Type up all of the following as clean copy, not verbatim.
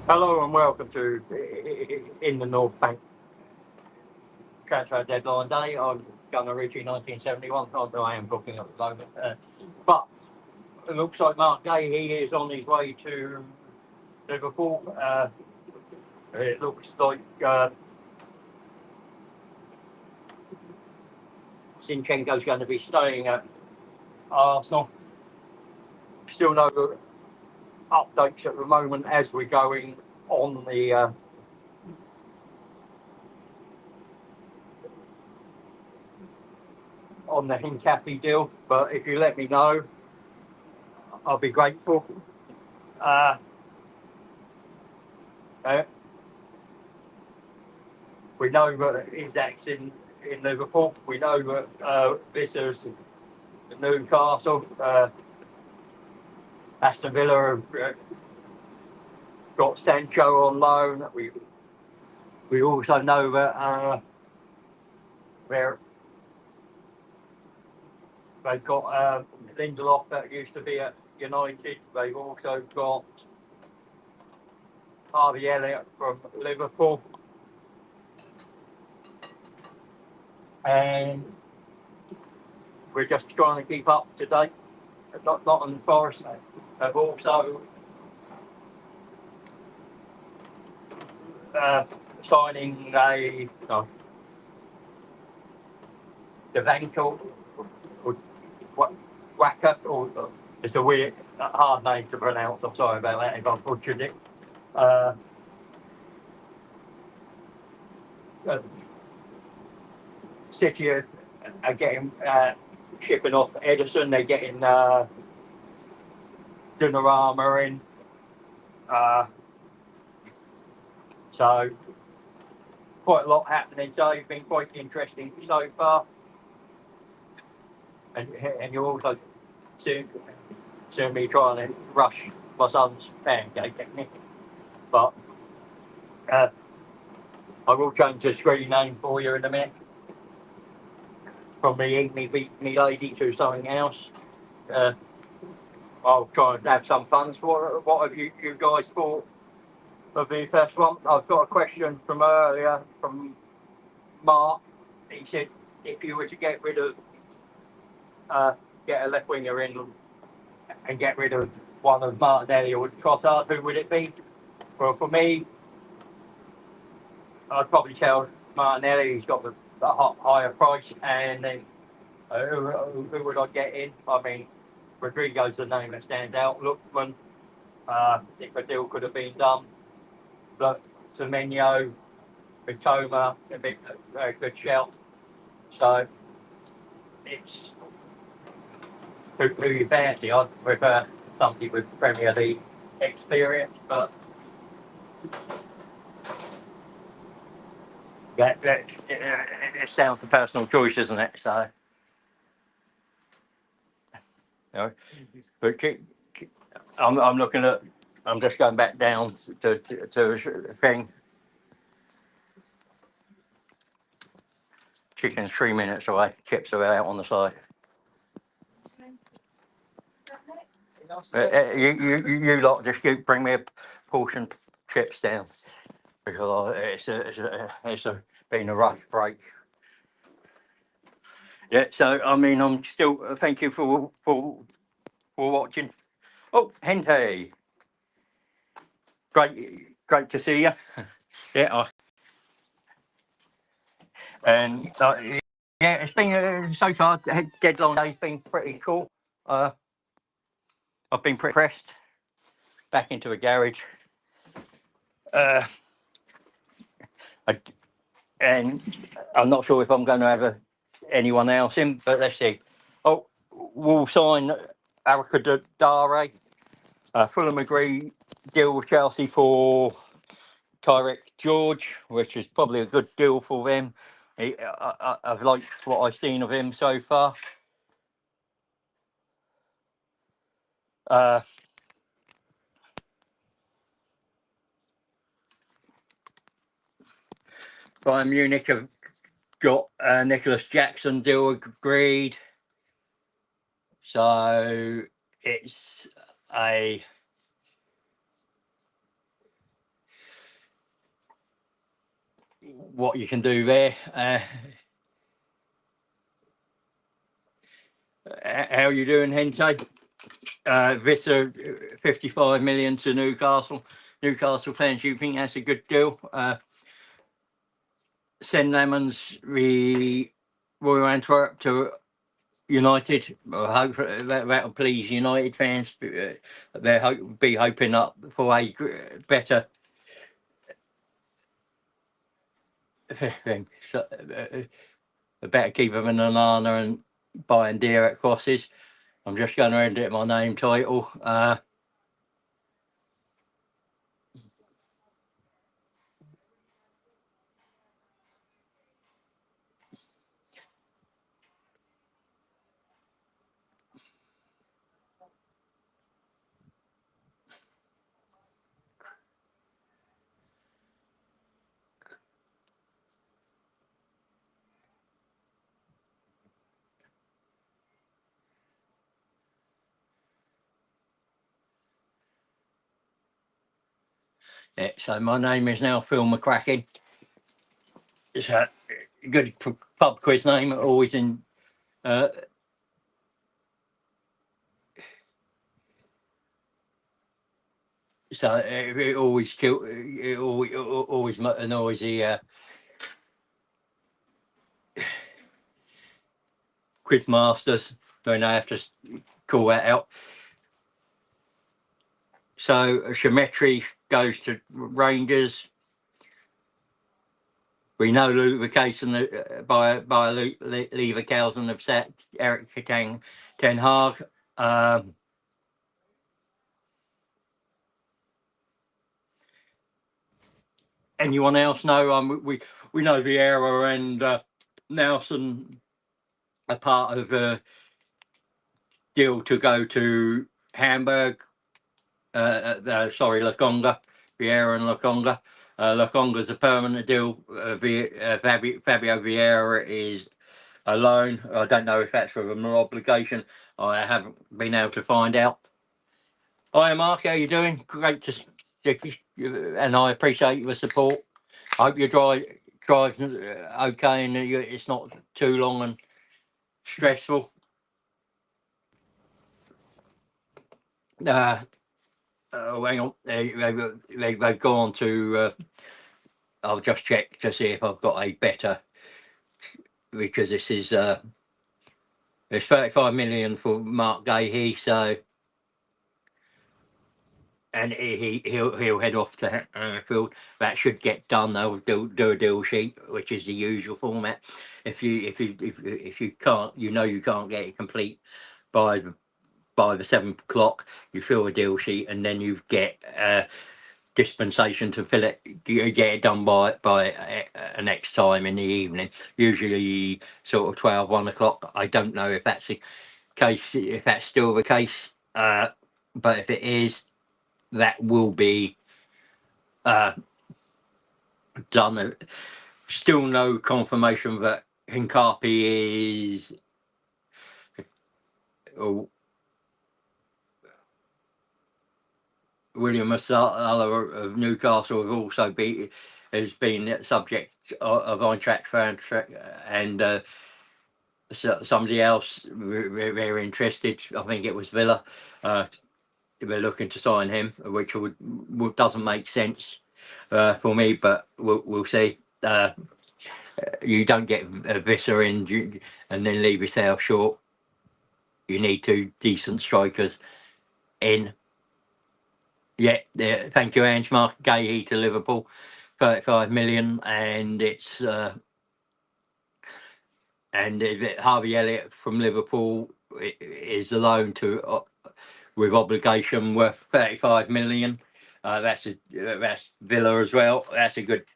Hello and welcome to In the North Bank transfer deadline day. I'm Gunnar Ritchie, 1971. Although I am booking at the moment, but it looks like Mark Gay. He is on his way to Liverpool. It looks like Zinchenko's going to be staying at Arsenal. Still no updates at the moment as we're going on the Hincapie deal, but if you let me know, I'll be grateful. Uh, uh, we know that Isaac's in Liverpool. We know that this is Newcastle. Aston Villa have got Sancho on loan. We also know that they've got Lindelof that used to be at United. They've also got Harvey Elliott from Liverpool. And we're just trying to keep up to date. Nottingham Forest have also signing Devanko or Waka, or it's a weird, hard name to pronounce. I'm sorry about that if I butchered it. City are getting shipping off Edison. They're getting Donnarumma in. So quite a lot happening. So it's been quite interesting so far. And you're also seeing me trying to rush my son's pancake technique. But I will change the screen name for you in a minute. From the Eat Me Beat Me Lady to something else. I'll try and have some fun. What have you guys thought of the first one? I've got a question from earlier from Mark. He said if you were to get rid of get a left winger in and get rid of one of Martinelli or Trossard, who would it be? Well, for me, I'd probably tell Martinelli. He's got the higher price, and then who would I get in? I mean, Rodrigo's the name that stands out. Lookman, if a deal could have been done, but Semenyo, Mitoma, a good shout. So it's who you fancy. I'd prefer somebody with Premier League experience, but it's down to personal choice, isn't it? So, you know, but I'm looking at. I'm just going back down to a thing. Chicken's 3 minutes away. Chips are out on the side. You lot just bring me a portion chips down because it's been a rough break. Yeah, so I mean I'm still thank you for watching. Oh, Hente, great to see you. Yeah, and yeah, it's been so far. Deadline day's been pretty cool. I've been pretty impressed. Back into the garage. And I'm not sure if I'm going to have anyone else in, but let's see. Oh, we'll sign Arrizabalaga. Fulham agree deal with Chelsea for Tyrek George, which is probably a good deal for them. I've liked what I've seen of him so far. Bayern Munich have got Nicholas Jackson deal agreed. So it's a what you can do there. How are you doing, Hente? Visser, 55 million to Newcastle. Newcastle fans, you think that's a good deal? Send Lemons, Royal Antwerp to United. I hope that'll please United fans. They'll be hoping up for a better so, a better keeper than Onana and buying dear at crosses. I'm just going to edit my name title. Yeah, so my name is now Phil McCracken. It's a good pub quiz name, always in. So it always always annoys the quiz masters when I have to call that out. So Shemetry goes to Rangers. We know lubrication by Leverkusen have set Eric Ten Hag. Anyone else know? We know Vieira and Nelson are part of a deal to go to Hamburg. Lokonga, Vieira and Lokonga. Lokonga's a permanent deal. Fabio Vieira is a loan. I don't know if that's for an obligation. I haven't been able to find out. Hi, Mark. How you doing? Great to see you, and I appreciate your support. I hope your drive's okay and it's not too long and stressful. Hang on. They've gone to. I'll just check to see if I've got a better, because this is there's 35 million for Mark Gahey, so. And he'll head off to Anfield. That should get done. They'll do a deal sheet, which is the usual format. If you can't, you can't get it complete by the 7 o'clock, you fill a deal sheet, and then you get dispensation to fill it. You get it done by next time in the evening. Usually sort of 12, 1 o'clock. I don't know if that's the case. If that's still the case, but if it is, that will be done. Still no confirmation that Hincapie is. William Masala of Newcastle has been subject of Eintracht and somebody else very interested. I think it was Villa. We're looking to sign him, which doesn't make sense for me, but we'll see. You don't get a Visser in and then leave yourself short. You need 2 decent strikers in. Yeah, thank you, Ange. Mark Gahey to Liverpool, 35 million, and it's Harvey Elliott from Liverpool is a loan to with obligation worth 35 million. That's Villa as well. That's a good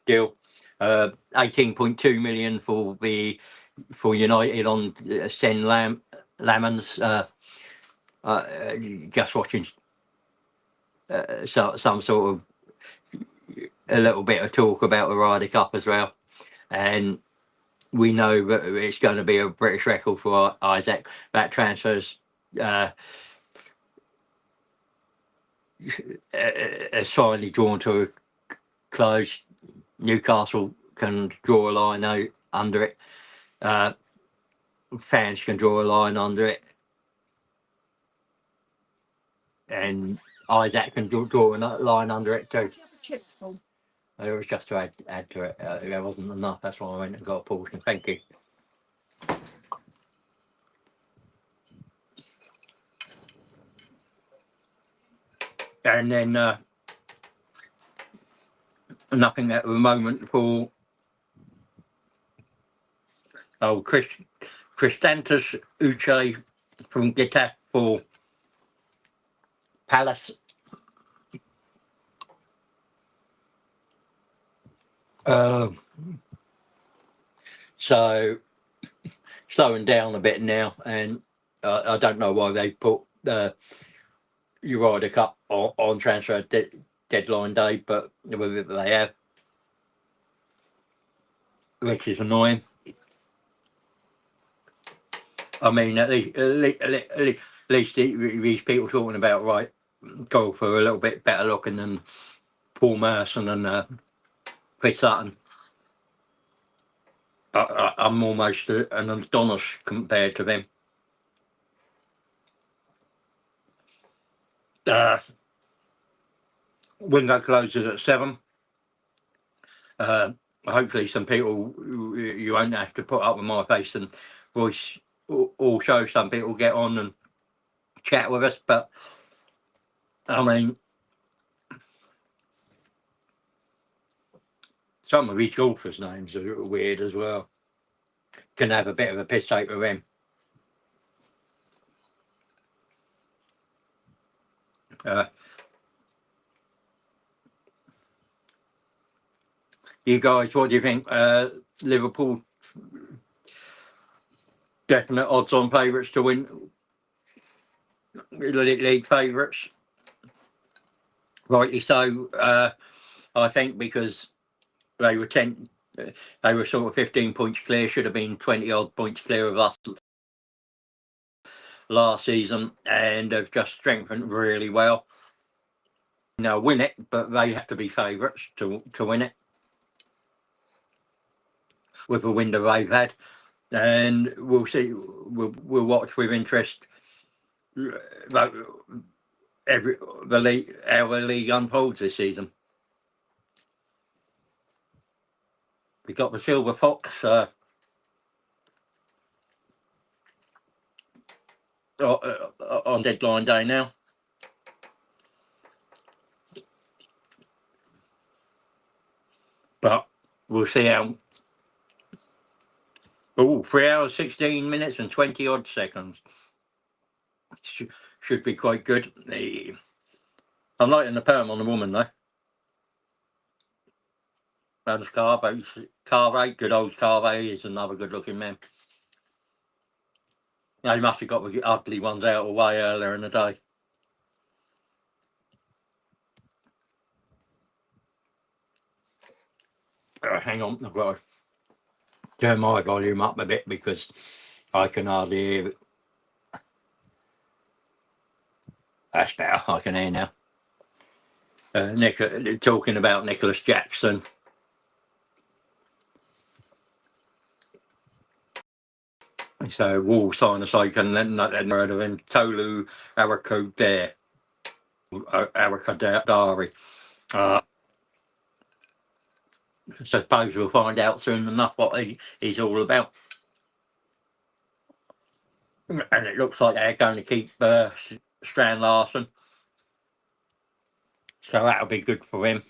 deal. 18.2 million for United on Sen Lamans. Just watching some sort of a little bit of talk about the Ryder Cup as well, and we know that it's going to be a British record for Isaac. That transfer's has finally drawn to a close. Newcastle can draw a line out under it. Fans can draw a line under it. And Isaac can draw a line under it too. It was just to add to it. There wasn't enough. That's why I went and got a portion. Thank you. And then nothing at the moment for Cristantas Uche from Getafe for Palace. So slowing down a bit now, and I don't know why they put the Ryder Cup on transfer deadline day, but they have, which is annoying. I mean, at least these people talking about, right, go for a little bit better looking than Paul Merson and Chris Sutton. I'm almost an Adonis compared to them. Window closes at 7. Hopefully some people, you won't have to put up with my face and voice. Also, some people get on and chat with us, but I mean, some of these golfers' names are weird as well. Can have a bit of a piss take with them. You guys, what do you think? Liverpool definite odds-on favourites to win, league favourites. Rightly so, I think, because they were sort of 15 points clear, should have been 20 odd points clear of us last season, and have just strengthened really well. Now win it, but they have to be favourites to win it with the window they've had, and we'll see. We'll watch with interest how the league unfolds this season. We got the Silver Fox on deadline day now. But we'll see how. 3 hours, 16 minutes and 20 odd seconds. Should be quite good. I'm liking the perm on the woman though. And Carve, good old Carve is another good looking man. They must have got the ugly ones out of the way earlier in the day. Hang on, I've got to turn my volume up a bit because I can hardly hear it. That's better, I can hear now. Talking about Nicholas Jackson. So Wall sign a cycle and then heard of him. Tolu Arakadari. Suppose we'll find out soon enough what he's all about. And it looks like they're going to keep Strand Larsen. So that'll be good for him.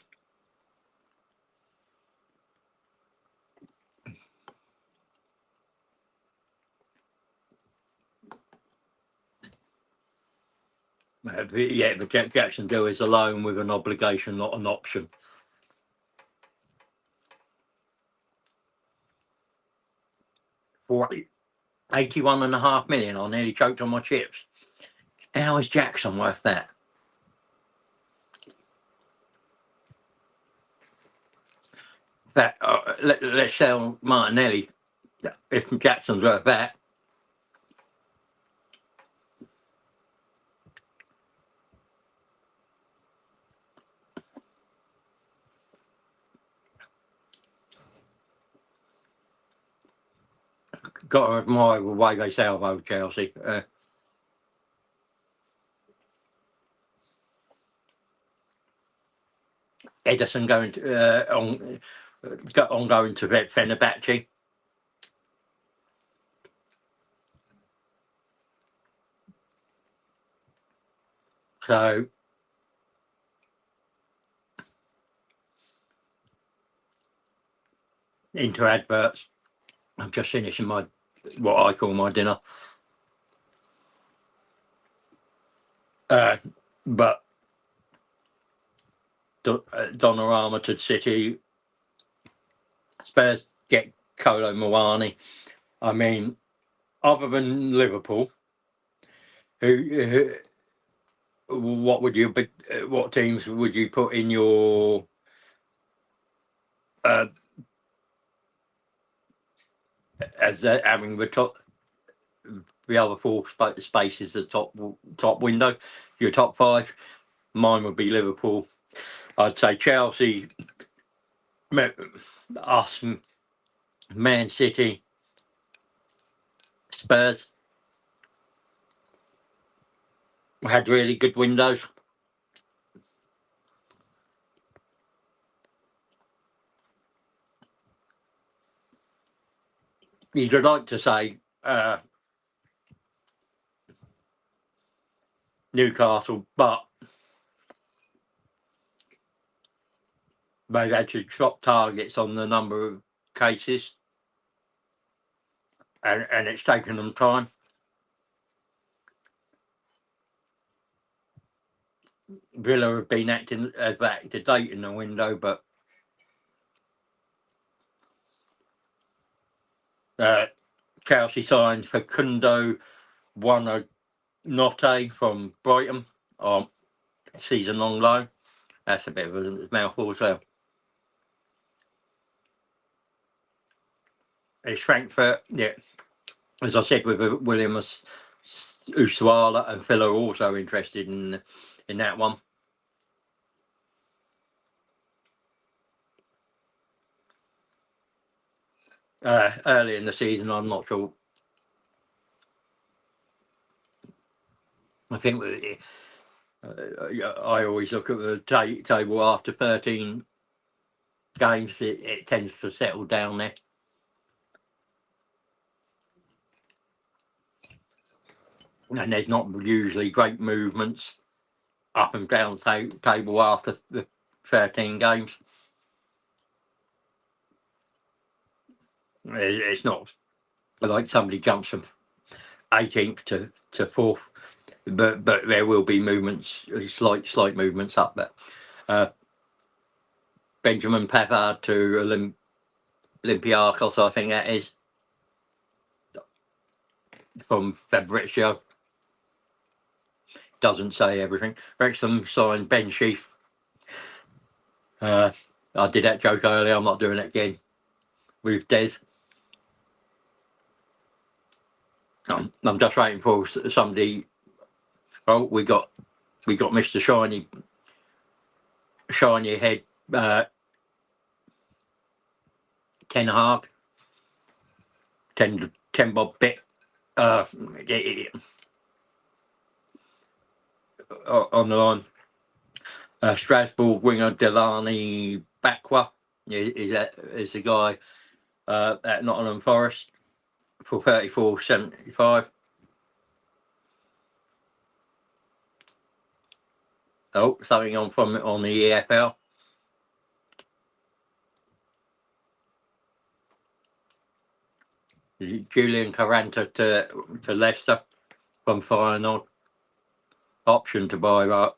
But Jackson deal is a loan with an obligation, not an option. For 81.5 million, I nearly choked on my chips. How is Jackson worth that? Let's sell Martinelli if Jackson's worth that. got to admire the way they salvo Chelsea. Ederson going to Fenerbahce. So into adverts. I'm just finishing what I call my dinner. But Donnarumma to City. Spurs get Kolo Muani. I mean, other than Liverpool, what teams would you put in your as having the other four spaces, the top window, your top five? Mine would be Liverpool. I'd say Chelsea, us, Man City, Spurs had really good windows. You'd like to say Newcastle, but they've had to drop targets on the number of cases, and it's taken them time. Villa have been acted late in the window, but Chelsea signed Facundo Buonanotte from Brighton on season-long loan. That's a bit of a mouthful, so. It's Frankfurt, yeah. As I said, with William Uswala and Phil are also interested in that one. Early in the season, I'm not sure. I think I always look at the table after 13 games. It tends to settle down there. And there's not usually great movements up and down the table after the 13 games. It's not like somebody jumps from 18th to 4th, but there will be movements, slight movements up there. Benjamin Pavard to Olympiacos, I think that is, from Fabrizio. Doesn't say everything. Wrexham signed Ben Sheaf. I did that joke earlier. I'm not doing it again with Des. I'm just waiting for somebody. Oh, we got Mr. Shiny Head, Ten Hag, 10 bob bit on the line. Strasbourg winger Delaney Bakwa is the guy at Nottingham Forest for 34.75. Oh, something on the EFL. Julian Caranta to Leicester from Feyenoord. Option to buy that.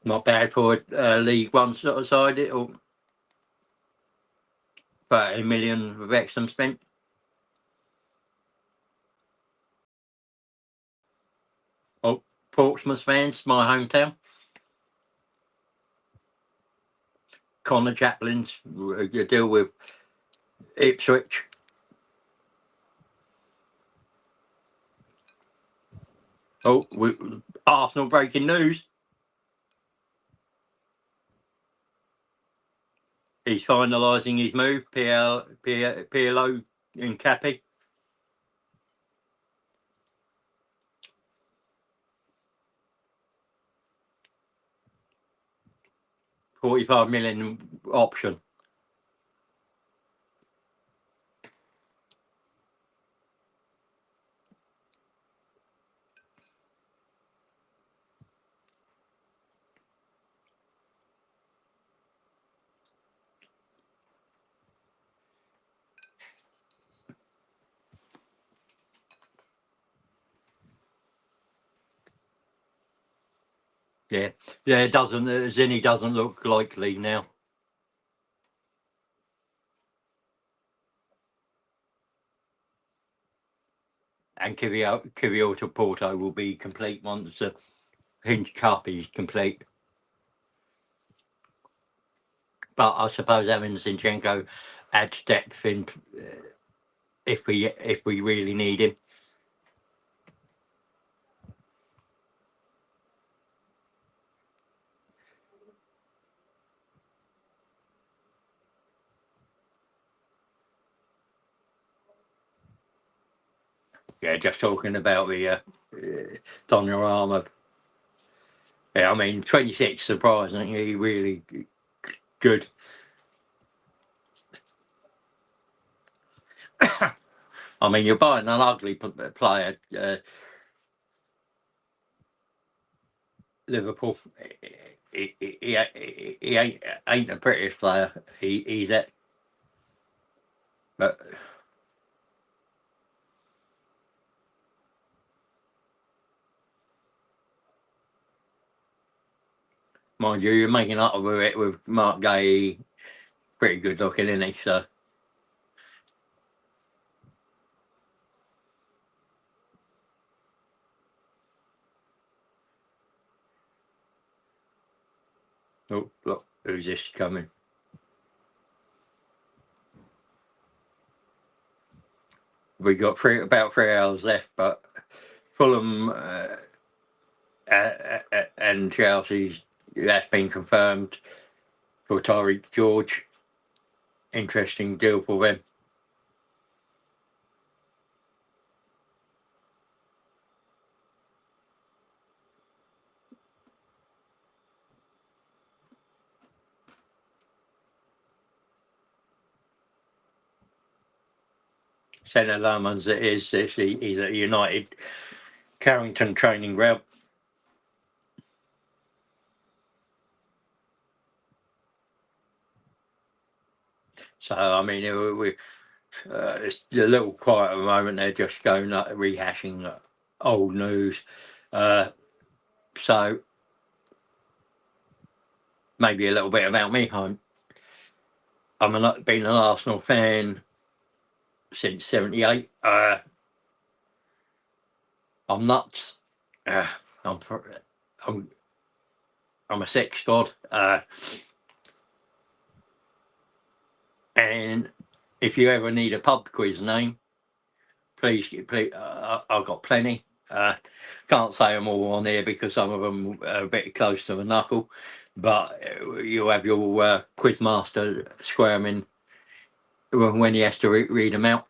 Not bad for League One sort of side. It'll 30 million Wrexham spent. Portsmouth fans, my hometown. Connor Chaplin's deal with Ipswich. Oh, Arsenal breaking news. He's finalising his move, Piero Hincapie. £45 million option. Yeah, it doesn't. Zinni doesn't look likely now. And Kiwior to Porto will be complete once the Hincapie is complete. But I suppose having Zinchenko adds depth in if we really need him. Yeah, just talking about the Donnarumma. Yeah, I mean, 26, surprisingly, really good. I mean, you're buying an ugly player, Liverpool. He ain't the prettiest player. He's at, but mind you, you're making up with it with Mark Gay. Pretty good looking, isn't he? So. Oh, look, who's this coming? We got about 3 hours left, but Fulham and Chelsea's, that's been confirmed for Tyreek George. Interesting deal for them. Senna Lamans he's at United Carrington training ground. So, I mean, it's a little quiet at the moment. They're just going rehashing old news. So, maybe a little bit about me. I've been an Arsenal fan since '78. I'm nuts. I'm a sex god. And if you ever need a pub quiz name, please, I've got plenty. Can't say them all on here because some of them are a bit close to the knuckle, but you'll have your quiz master squirming when he has to read them out.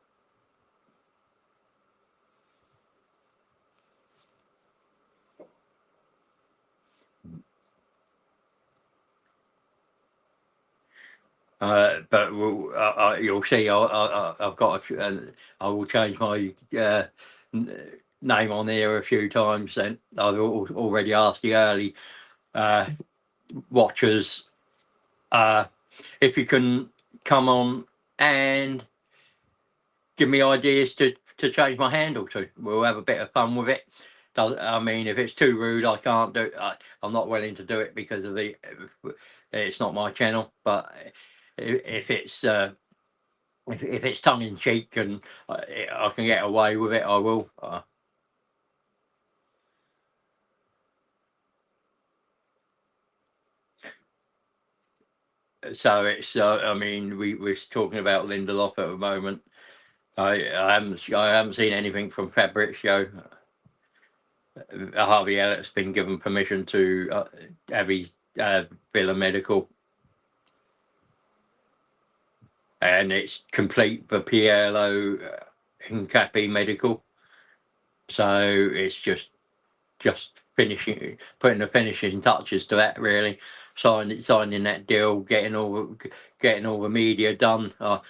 But you'll see, I've got. I will change my name on here a few times. And I've already asked the early watchers if you can come on and give me ideas to change my handle to. We'll have a bit of fun with it. I mean, if it's too rude, I can't do it. I'm not willing to do it because of it's not my channel. But if it's if it's tongue in cheek and I can get away with it, I will. So it's I mean, we're talking about Lindelof at the moment. I haven't seen anything from Fabrizio. Harvey Elliott's been given permission to have his Villa medical, and it's complete for Piero Hincapie medical. So it's just finishing, putting the finishing touches to that. Really, signing that deal, getting all the media done. I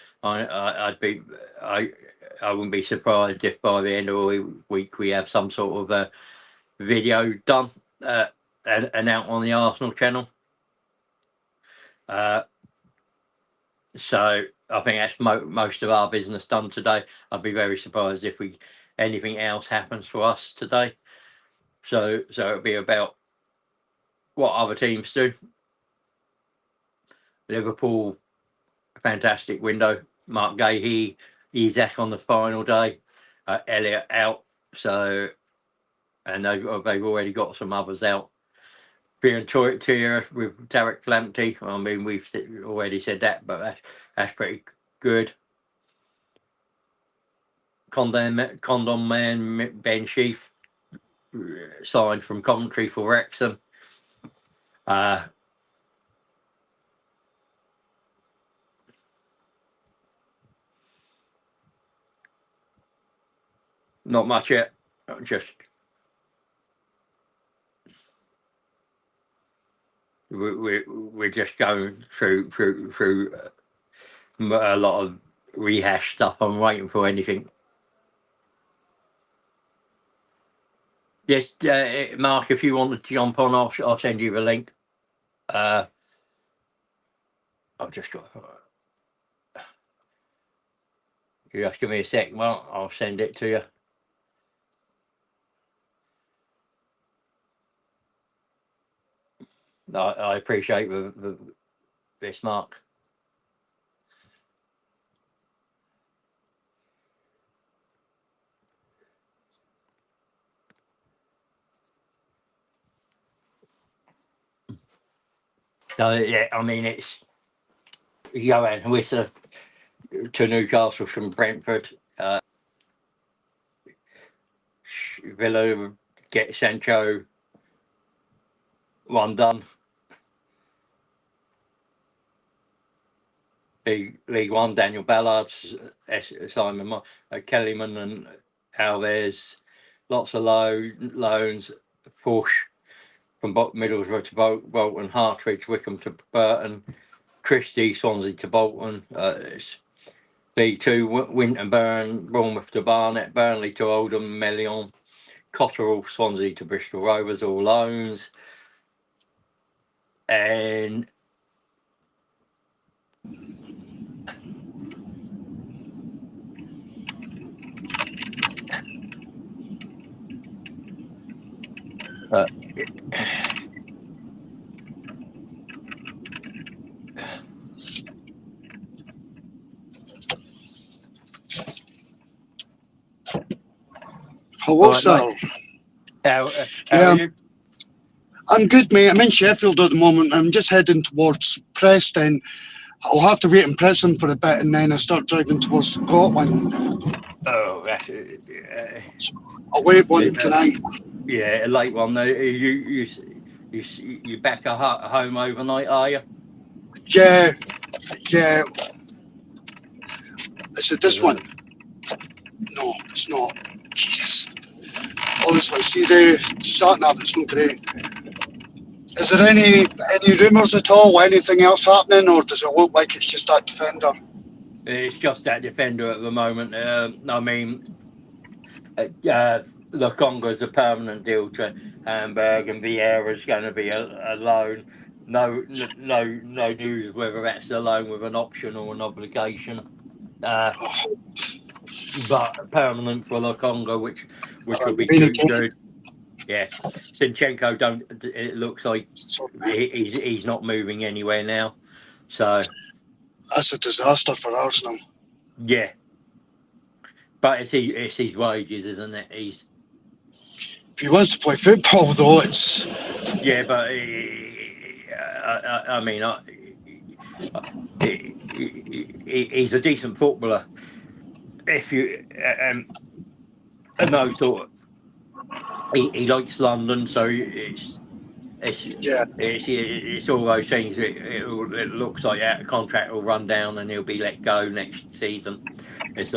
wouldn't be surprised if by the end of the week we have some sort of video done and out on the Arsenal channel. So I think that's most of our business done today. I'd be very surprised if anything else happens for us today. So it'll be about what other teams do. Liverpool, fantastic window. Mark Gahey, Isaac on the final day. Elliott out. So, and they've already got some others out. Fiorentina with Tarek Lamptey. I mean, we've already said that, but that's pretty good. Condom man Ben Sheaf signed from Coventry for Wrexham. Not much yet. Just we're just going through a lot of rehash stuff. I'm waiting for anything. Yes, Mark, if you want to jump on, I'll send you the link. I've just got. You just give me a sec. Well, I'll send it to you. I appreciate this, Mark. So yeah, I mean it's Johan Wissa to Newcastle from Brentford. Villa get Sancho one done. League One, Daniel Ballard's, Simon Kellyman and Alves, lots of loans, push from Middlesbrough to Bolton, Hartridge, Wickham to Burton, Christie, Swansea to Bolton, League Two, Winterburn, Bournemouth to Barnet, Burnley to Oldham, Melion, Cotterell, Swansea to Bristol Rovers, all loans. And Hello, sir. How are you? I'm good, mate. I'm in Sheffield at the moment. I'm just heading towards Preston. I'll have to wait in Preston for a bit, and then I start driving towards Scotland. Oh, that's I'll wait one tonight. Yeah, a late one. You back home overnight, are you? Yeah. Is it this one? No, it's not. Jesus. Honestly, see the sat-nav, it's not great. Is there any rumours at all? Anything else happening, or does it look like it's just that defender? It's just that defender at the moment. I mean, the Congo's a permanent deal to Hamburg, and Vieira's going to be a loan. No news whether that's a loan with an option or an obligation. But permanent for the Congo, which would be good. Yeah, Zinchenko it looks like he's not moving anywhere now. So that's a disaster for Arsenal. Yeah, but it's his wages, isn't it? If he wants to play football, though, it's yeah. But I mean, he's a decent footballer. If you no sort of, he likes London, so it's all those things. It looks like that contract will run down and he'll be let go next season. But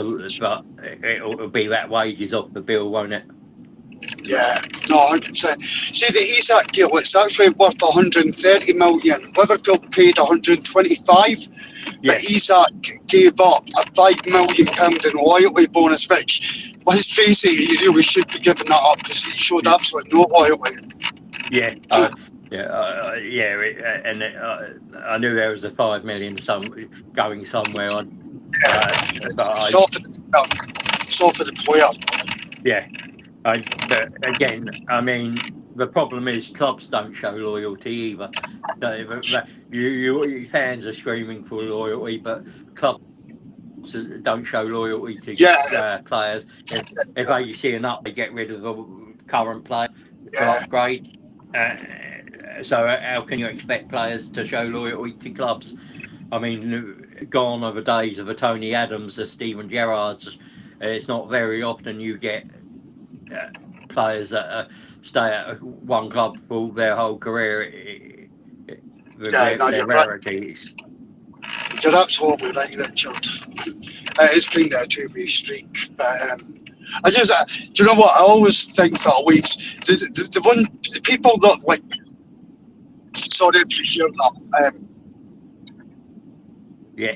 it'll be that wages off the bill, won't it? Yeah, no, 100%. See, the Isak deal, it's actually worth 130 million. Liverpool paid 125, but Isak gave up a £5 million in loyalty bonus, which, let's face it, he really should be giving that up because he showed absolutely no loyalty. Yeah. I knew there was a 5 million going somewhere on. It's all for the player. Yeah. But again, I mean, the problem is clubs don't show loyalty either. You fans are screaming for loyalty, but clubs don't show loyalty to players. If they see an up, they get rid of the current player to upgrade. So how can you expect players to show loyalty to clubs? I mean, gone are the days of the Tony Adams, the Steven Gerrards. It's not very often you get players that stay at one club for their whole career. They're rarities. You're absolutely right, Richard. It's kind of a two-way street. But I just, do you know what? I always think for Leeds, the people that like. Sorry if you hear that. Yeah,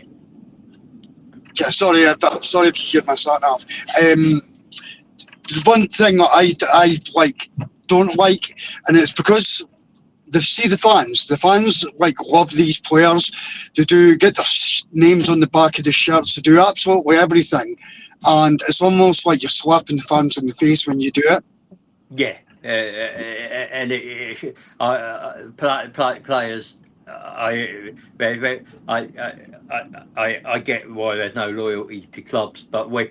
sorry if you hear my sat nav. The one thing that I don't like, and it's because the fans like love these players. They do get their names on the back of the shirts. They do absolutely everything, and it's almost like you're slapping the fans in the face when you do it. Yeah, and players. I get why there's no loyalty to clubs, but when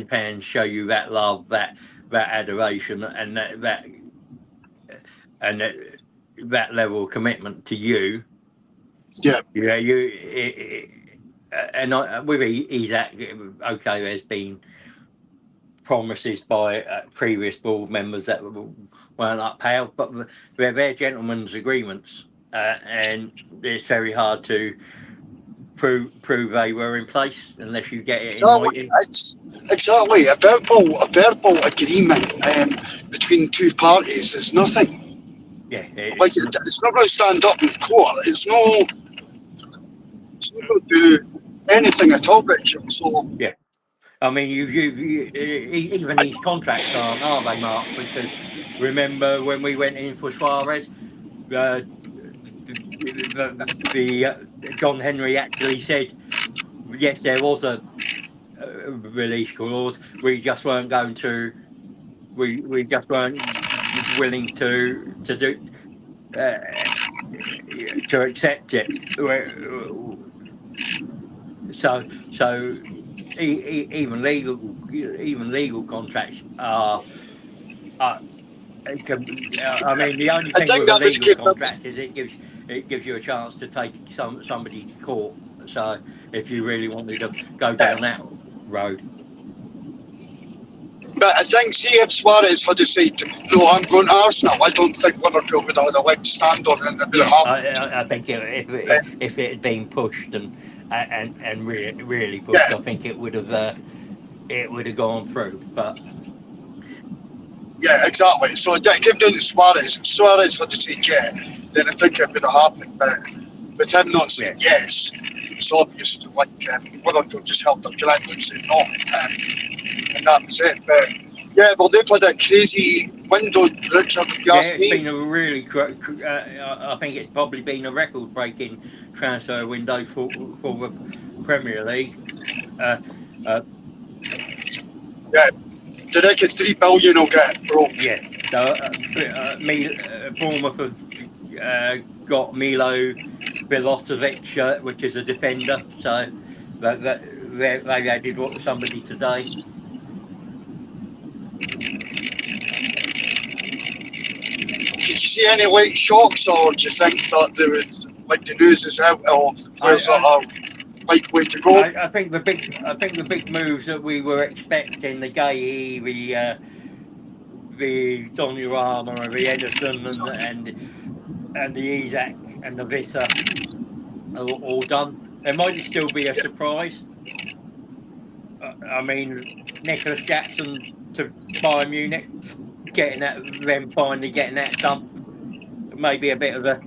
fans show you that love, that adoration, and that level of commitment to you, with Isak, okay, there's been promises by previous board members that weren't upheld, but they're gentlemen's agreements, and it's very hard to prove they were in place unless you get it in writing. Exactly. A verbal agreement between two parties is nothing. Yeah, it's not going to stand up in court. It's not going to do anything at all, Richard. So yeah. I mean, even these contracts aren't, are they, Mark? Because remember when we went in for Suarez, the John Henry actually said, yes, there was a release clause. We just weren't going to. We just weren't willing to do to accept it. So. Even legal contracts are. I mean, the only thing with a legal contract is it gives you a chance to take somebody to court. So if you really wanted to go down that road. But I think, see if Suarez had said, no, I'm going to Arsenal, I don't think Liverpool would have had a leg to stand on in the I think if it had been pushed and really pushed, I think it would have gone through. But yeah, exactly. So it came down to Suarez. If Suarez had said then I think it would have happened. But with him not saying yes, it's obvious like Liverpool just held their ground and said no, and that was it. But yeah, well, they've had a crazy window, Richard. It's been a really. I think it's probably been a record-breaking transfer window for the Premier League. They reckon $3 billion will get broke. Yeah. Bournemouth have got Milo Milosevic, which is a defender. So they added somebody today. Could you see any late shocks, or do you think that there was, like, the news is out of players that are likely to go? I think the big moves that we were expecting, the Gay, the Donnarumma, the Edison, and the Isaac and the Visser are all done. There might still be a surprise. I mean, Nicholas Jackson to Bayern Munich, finally getting that done. Maybe a bit of a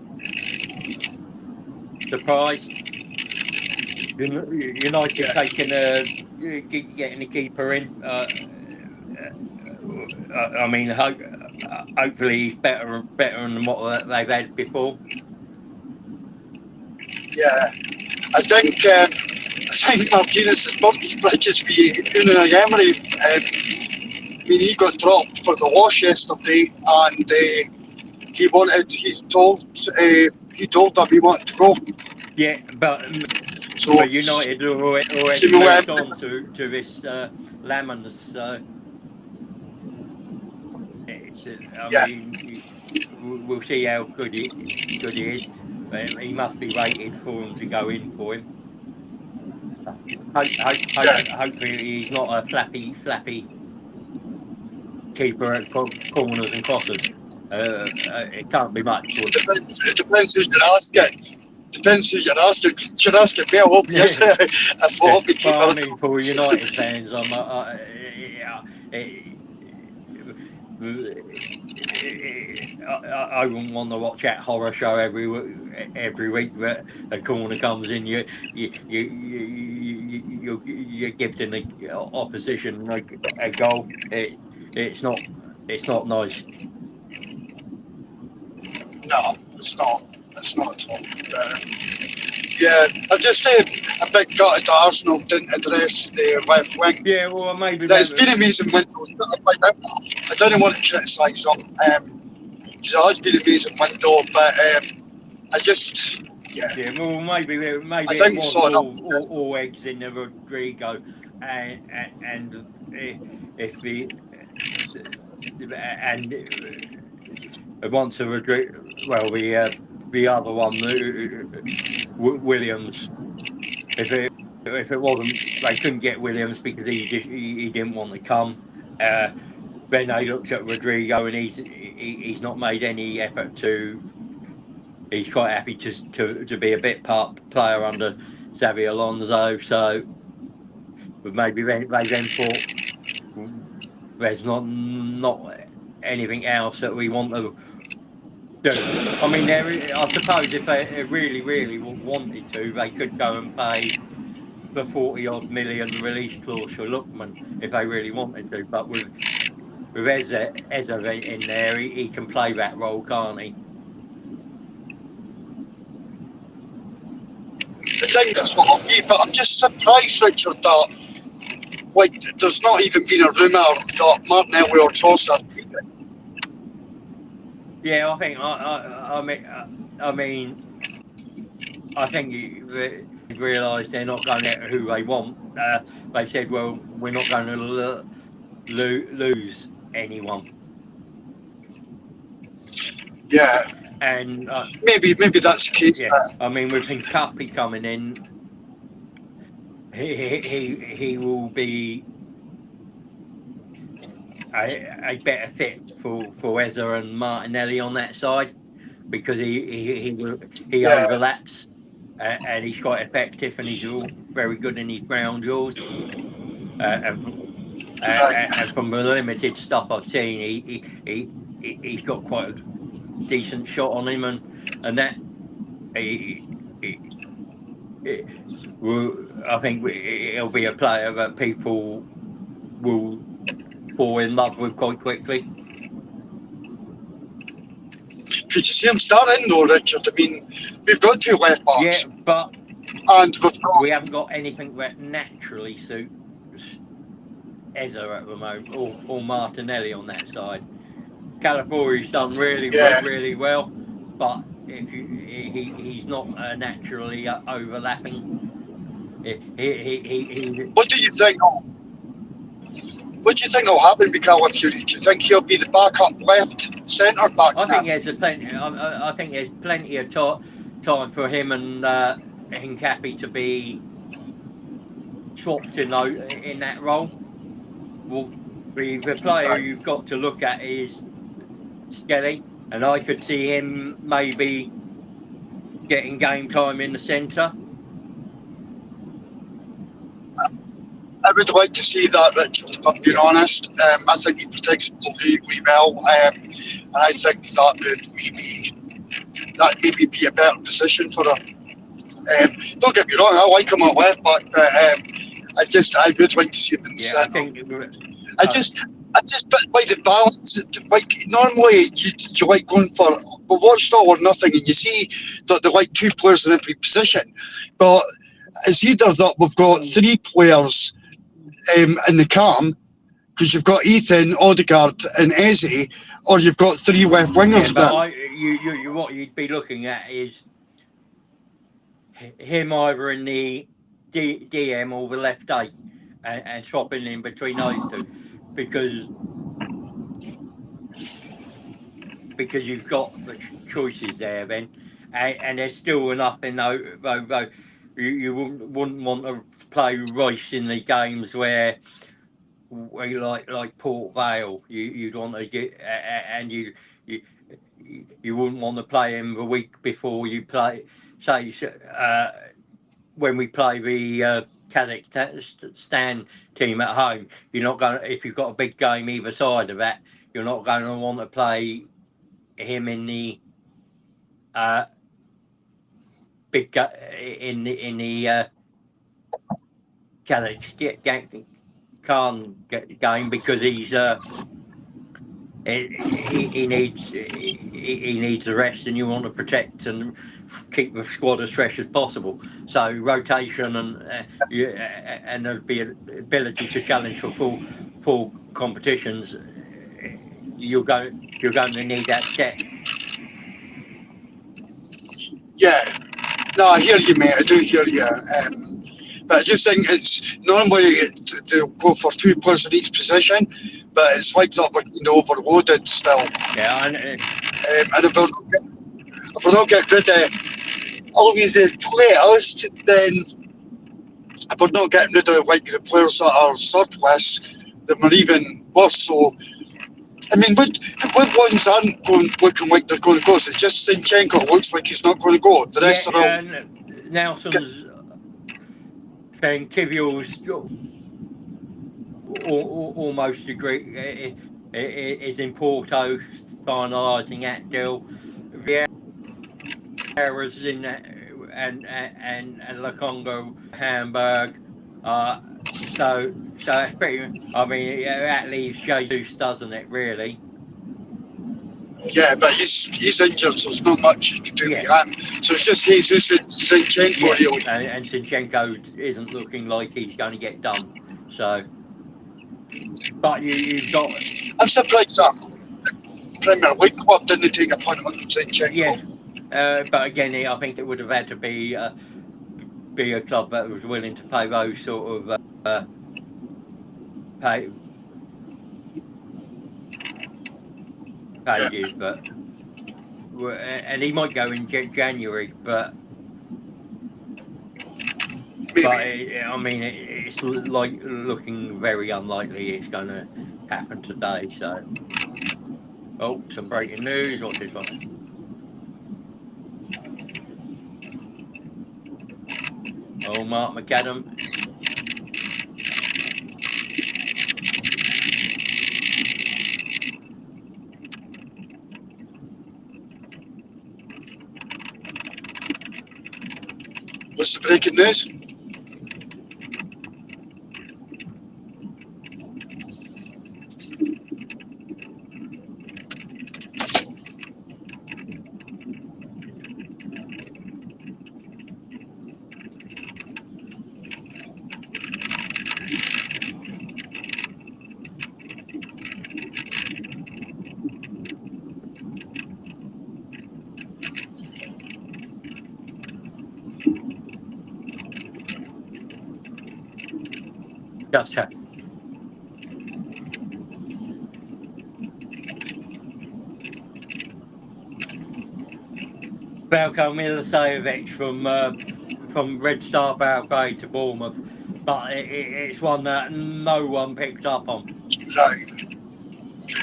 surprise. United taking getting the keeper in. I mean, hopefully he's better than what they've had before. Yeah, I think Martinez has bumped his bridges with Unai Emery. I mean, he got dropped for the wash yesterday, and he told them he wanted to go. Yeah, but So United already moved on to this Lamans. So I mean, we'll see how good he is. He must be rated for him to go in for him. Hopefully he's not a flappy keeper at corners and crosses. It can't be much. It depends who you're asking. Depends who you're asking. If you're asking me, I hope he is a floppy keeper. Well, I mean, for United fans, I wouldn't want to watch that horror show every week that a corner comes in. You're gifting the opposition a goal. It's not nice. No, it's not. It's not at all. Yeah, I'm just a bit gutted that Arsenal didn't address the left wing. Yeah, well, maybe it's been an amazing window. I don't want to criticise them because it has been an amazing window, but I just well, maybe I think it was all eggs in the Rodrigo, and if once a Rodrigo, well, the other one, Williams. If it wasn't, they couldn't get Williams because he didn't want to come. Then they looked at Rodrigo, and he's not made any effort to. He's quite happy to be a bit part player under Xabi Alonso. So, but maybe they then thought there's not anything else that we want to do. I mean, I suppose if they really wanted to, they could go and pay the 40-odd million release clause for Lookman if they really wanted to. But with Eza in there, he can play that role, can't he? The thing that's what I'll be, but I'm just surprised, Richard, that there's not even been a rumour that Martinelli or Trossard. Yeah, I think I think they realised they're not going to get who they want. They said, well, we're not going to lose anyone. Yeah. And maybe that's the case. Yeah, I mean, with Hincapie coming in, he will be a better fit for Eza and Martinelli on that side because he overlaps and he's quite effective and he's all very good in his ground duels. And from the limited stuff I've seen, he's got quite a decent shot on him, and that I think he'll be a player that people will fall in love with quite quickly. Could you see him starting though, Richard? I mean, we've got two left backs. Yeah, but we haven't got anything that naturally suits Eza at the moment, or Martinelli on that side. Calafiori's done really well, but if he's not naturally overlapping. What do you think? What do you think will happen with Calafiori? Do you think he'll be the backup left centre back I now? think there's I think there's plenty of time for him and Hincapie to be swapped in that role. Well, the player Right. you've got to look at is Skelly, and I could see him maybe getting game time in the centre. I would like to see that, Richard, if I'm being honest. I think he protects the ball really, really well. And I think that maybe be a better position for him. Don't get me wrong, I like him at left back, but I would like to see him in the centre. I just like the balance. Like normally, you like going for what's all or nothing, and you see that they're like two players in every position. But it's either that we've got three players in the cam, because you've got Ethan, Odegaard, and Eze, or you've got three left wingers. Yeah, but what you'd be looking at is him either in the DM or the left eight, and swapping in between those two, because you've got the choices there then, and there's still enough in though you wouldn't want to play Reiss in the games where like Port Vale, you'd want to get, and you wouldn't want to play him the week before you play, say, when we play the Kazakhstan team at home. You're not going to, if you've got a big game either side of that, you're not going to want to play him in the big in the Kazakhstan game, because he's he needs the rest, and you want to protect and keep the squad as fresh as possible. So rotation and the ability to challenge for full competitions, you're going to need that depth. Yeah, no, I hear you, mate. I do hear you. But I just think it's normally they'll go for two players in each position, but it's like that we're overloaded still. Yeah, and if we're not getting rid of all of these players, then if we're not getting rid of like the players that are surplus, then we're even worse. So, I mean, what ones aren't looking like they're going to go? So just Zinchenko looks like he's not going to go. The rest are all... Nelson's saying Kiwior's almost agree is in Porto, finalising that deal. Vieira's in that, and Lacongo, Hamburg. So it's pretty. I mean, that leaves Jesus, doesn't it? Really. Yeah, but he's injured, so there's not much you can do with him. So it's just Jesus and Zinchenko, really. And Zinchenko isn't looking like he's going to get done. So, but you've got... I'm surprised that Premier League club didn't take a punt on Zinchenko. Yeah, but again, I think it would have had to be a club that was willing to pay those sort of pages, but and he might go in January, but I mean, it's like looking very unlikely it's going to happen today. So, some breaking news. What's this one? Mark McAdam. What's the breaking news? Just check. Belko Milicevic from Red Star Belgrade to Bournemouth, but it's one that no one picked up on. Right.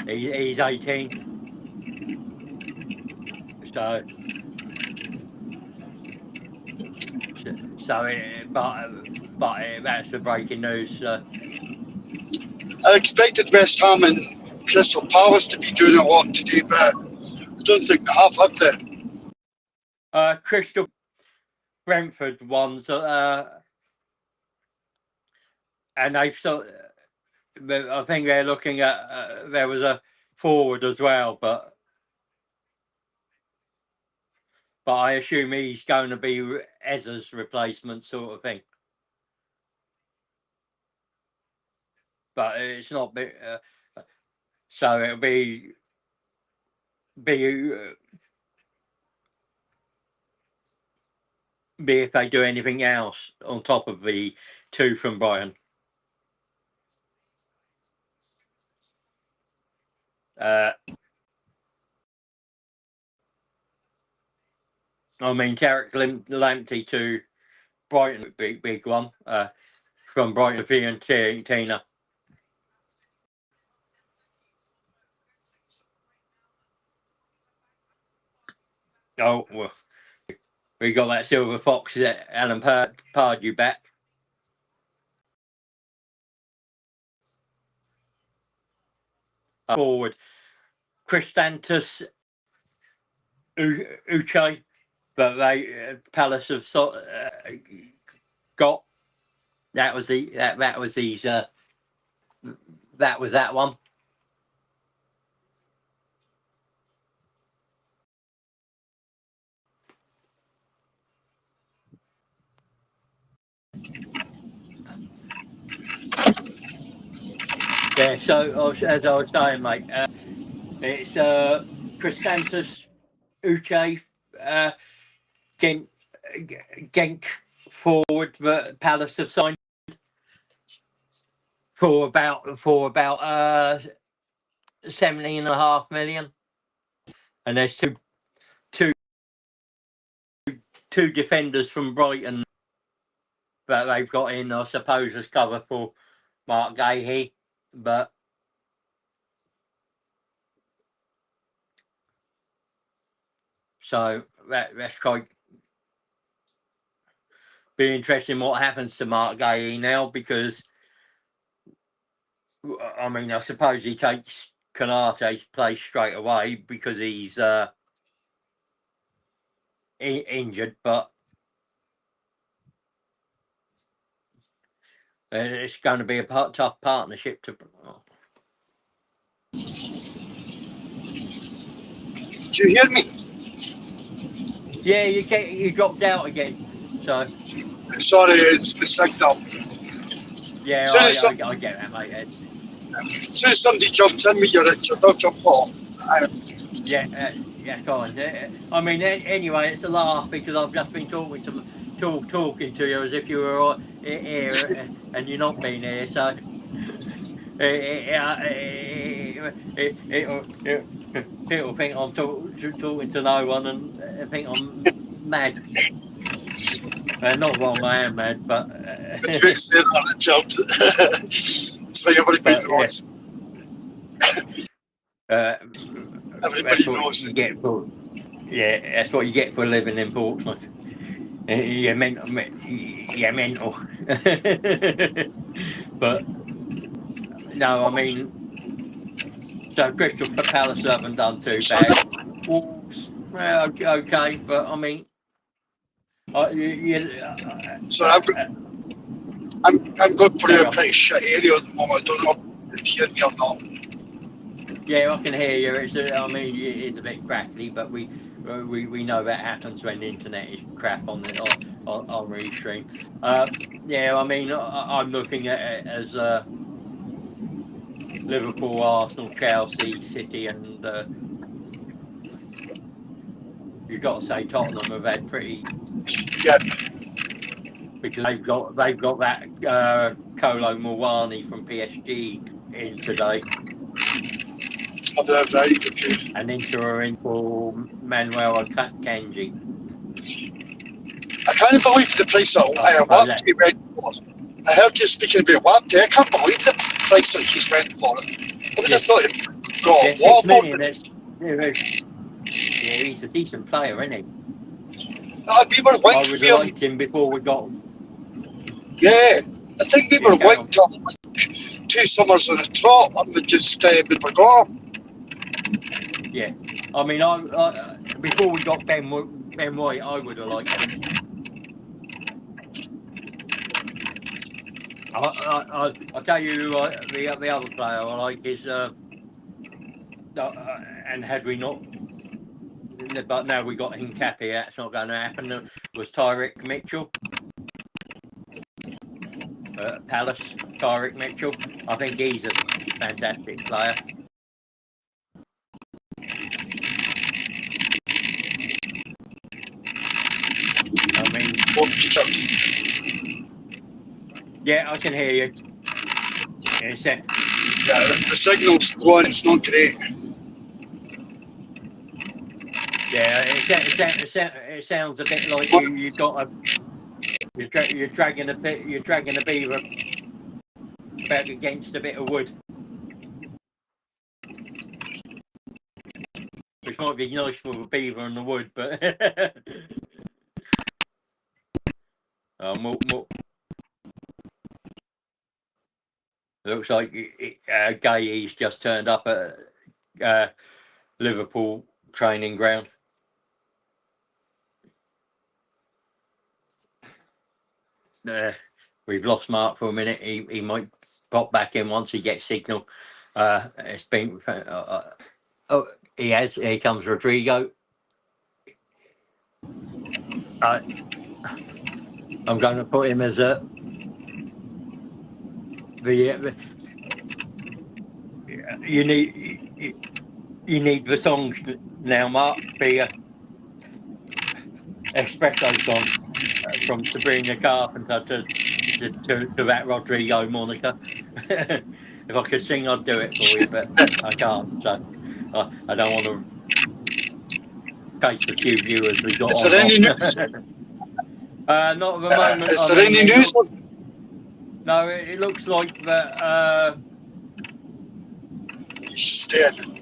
He's 18, so but that's the breaking news. I expected West Ham and Crystal Palace to be doing a lot today, but I don't think they have they? Crystal Brentford ones, and they've I think they're looking at there was a forward as well, but I assume he's going to be Ezra's replacement sort of thing. But it's not so it'll be if they do anything else on top of the two from Bayern. I mean, Tarek Lamptey to Brighton, big one from Brighton Fiorentina. Oh, well, we got that silver fox, Alan Pardew back. Forward, Cristhian Uche, but they Palace have got that was that one. Yeah, so as I was saying, mate, it's Cristhian Uche, Genk forward that Palace have signed for about 17.5 million, and there's two defenders from Brighton that they've got in, I suppose, as cover for Mark Gahey, but so that's quite be interesting what happens to Mark Gahey now, because I mean, I suppose he takes Konate's place straight away because he's injured, but it's going to be a tough partnership to. Do you hear me? Yeah, you dropped out again. So sorry, it's the signal. Yeah, I get that, mate. As soon as somebody jumps in with you, Richard, they'll jump off. Yeah, fine. I mean, anyway, it's a laugh because I've just been talking to you as if you were here and you're not being here. So it'll think I'm talking to no one and think I'm mad. Not wrong, I am mad, but it's great to say that, Richard. It's like everybody knows. Everybody knows. You get for, that's what you get for living in Portsmouth. You're mental. But no, I mean, so Crystal Palace haven't done too bad. Wolves, okay, but I mean, so I'm going for a pretty shit area at the moment. I don't know if you hear me or not. Yeah, I can hear you. It's a bit crackly, but we know that happens when the internet is crap on Restream. Yeah, I mean, I'm looking at it as Liverpool, Arsenal, Chelsea, City, and you've got to say Tottenham have had pretty. Yeah. Because they've got that Kolo Muani from PSG in today. Oh, they're very good. And Inter are in for Manuel Akanji. I can't believe the price that Wapti went for. I heard you speaking about Wapti. I can't believe the price that he's went for it. I would have thought he'd got a lot more for it. Yeah, he's a decent player, isn't he? We were I linked would with have him. liked him before we got him. Yeah, I think we were carry linked up like 2 summers on a trot, and we just we got him. Yeah, I mean, I before we got Ben White, I would have liked him. I'll tell you the other player I like is and had we not, but now we got Hincapie, that's not going to happen. Was Tyrick Mitchell, Palace? Tyrick Mitchell, I think he's a fantastic player. I mean, yeah, I can hear you. Yeah, the signal's gone, it's not great. Yeah, it sounds a bit like you've got you're dragging a beaver back against a bit of wood, which might be nice for a beaver in the wood, but looks like Gay's just turned up at Liverpool training ground. We've lost Mark for a minute. He might pop back in once he gets signal. It's been he has. Here comes Rodrigo. I'm going to put him as the you need the songs now, Mark. The espresso song from Sabrina Carpenter to that Rodrigo moniker. If I could sing, I'd do it for you, but I can't. So I don't want to chase the few viewers we got. Is there any news? Not at the moment. Is there any news? No, it looks like that. He's staying.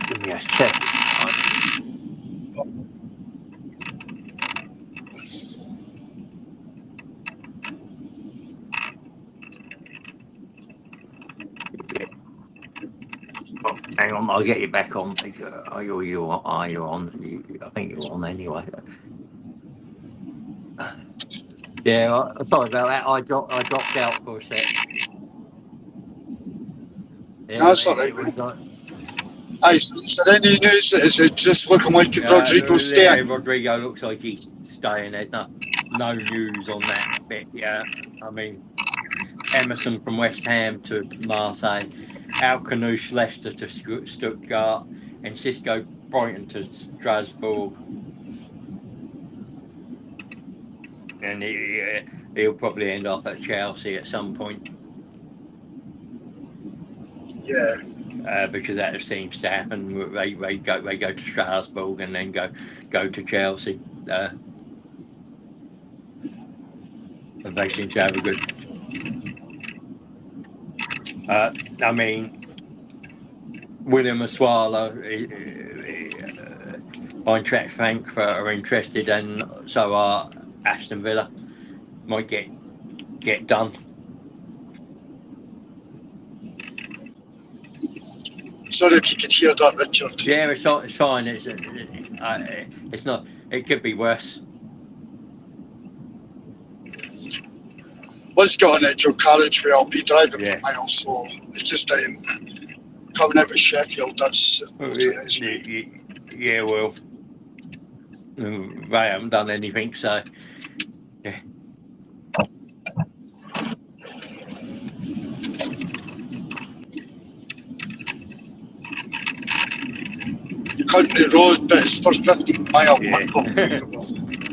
Give me a check. Oh, hang on, I'll get you back on. Are you on? I think you're on anyway. Yeah, sorry about that. I dropped out for a sec. Yeah, That's all right. Is there any news? Is it just looking like Rodrigo's staying? Yeah, Rodrigo looks like he's staying. There's no news on that bit. Yeah, I mean, Emerson from West Ham to Marseille, Alcanouche Leicester to Stuttgart, and Cisco Brighton to Strasbourg. And he'll probably end up at Chelsea at some point. Yeah. Because that seems to happen. They go to Strasbourg and then go to Chelsea. And they seem to have a good. I mean, William Asuala, Eintracht Frankfurt are interested, and so are Aston Villa. Might get done. Sorry if you could hear that, Richard. Yeah, it's fine. It's not. It could be worse. Let's get on it, Gyökeres. I'll be driving for miles, so it's just coming out of Sheffield. That's yeah. Well, they haven't done anything, so yeah. Country road, but it's for 15 miles. Yeah.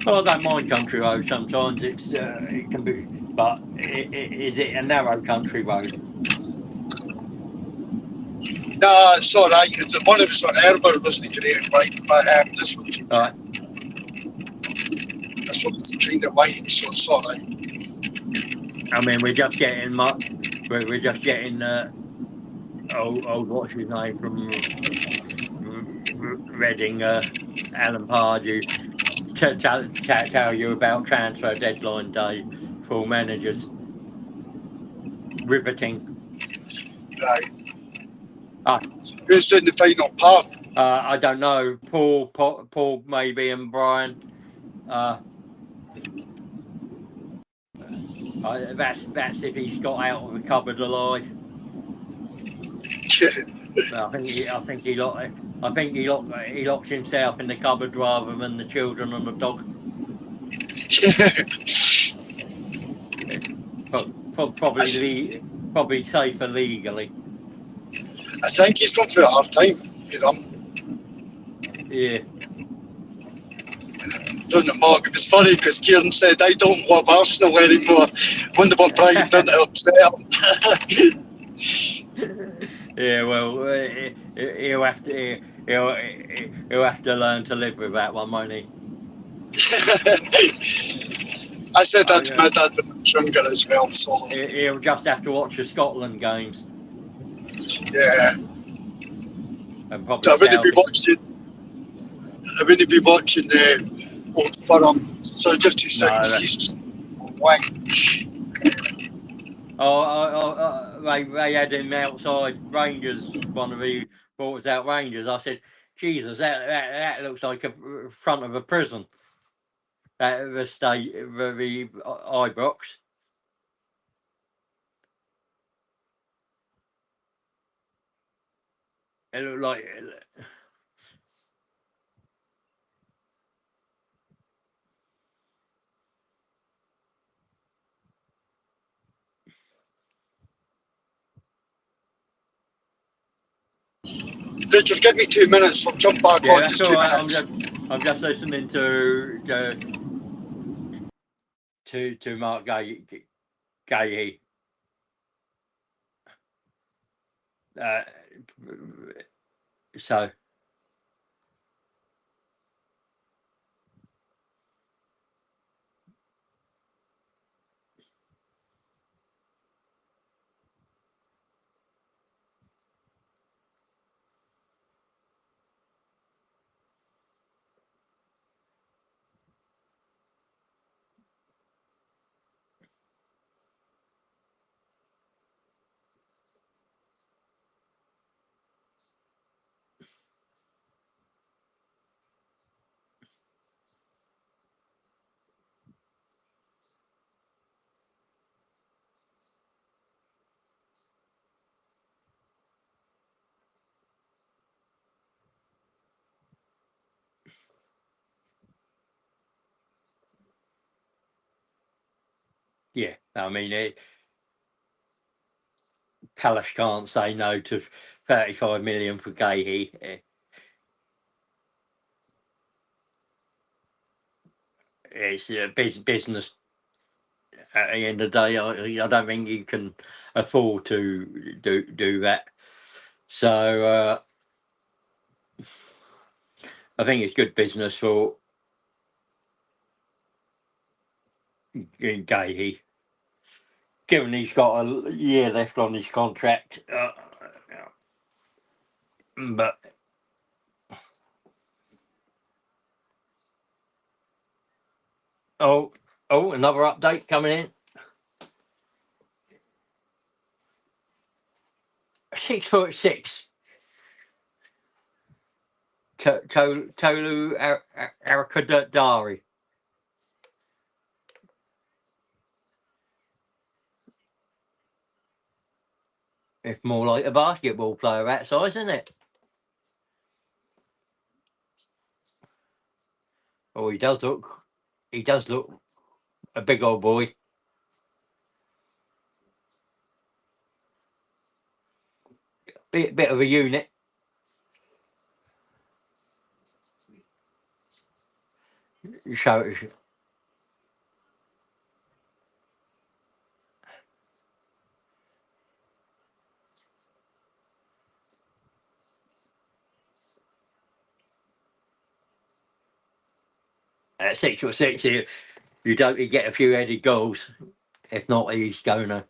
Well, I don't mind country road sometimes. It can But is it a narrow country road? Nah, it's all right. The one that was on Herbert wasn't great, right? But this one's okay. Right. This one's kind of wide, so it's all right. I mean, we're just getting we're just getting what's his name from Reading, Alan Pardew, tell you about transfer deadline day for managers. Riveting. Right. Ah. Who's doing the final part? I don't know. Paul, maybe, and Brian. That's if he's got out of the cupboard alive. I think he locked himself in the cupboard rather than the children and the dog. Probably safer legally. I think he's gone through a hard time. Yeah. Doing the mark. It was funny because Kieran said, "I don't love Arsenal anymore." Wonder what Brian done to upset him. Yeah, well, he'll have to learn to live with that one, won't he? I said that to my dad when I was younger as well. So he'll just have to watch the Scotland games. Yeah. And probably I wouldn't be watching Old Firm. So just 2 seconds. They had him outside Rangers. One of the brought us out Rangers. I said, Jesus, that looks like a front of a prison. The Ibrox. It looked like. Richard, give me 2 minutes. I'll jump back on. That's just 2 minutes. I'm just listening to Mark Gahey. So. Yeah, I mean, Palace can't say no to 35 million for Gahey. It's a business. At the end of the day, I don't think you can afford to do that. So I think it's good business for Gahey. Given he's got a year left on his contract, but another update coming in. 6'6". Tolu Arakadari. It's more like a basketball player that size, isn't it? Oh, he does look a big old boy. Bit of a unit. So at 6 foot 6, you don't get a few headed goals. If not, he's going to.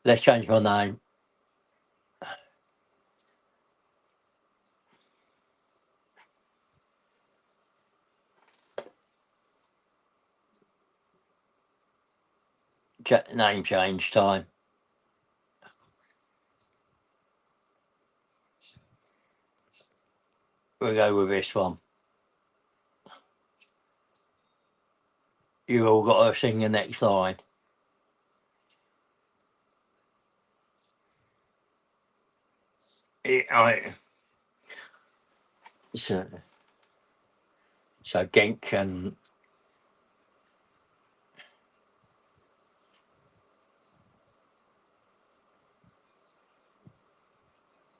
Let's change my name. Name change time. We'll go with this one. You've all got to sing the next line. So Genk and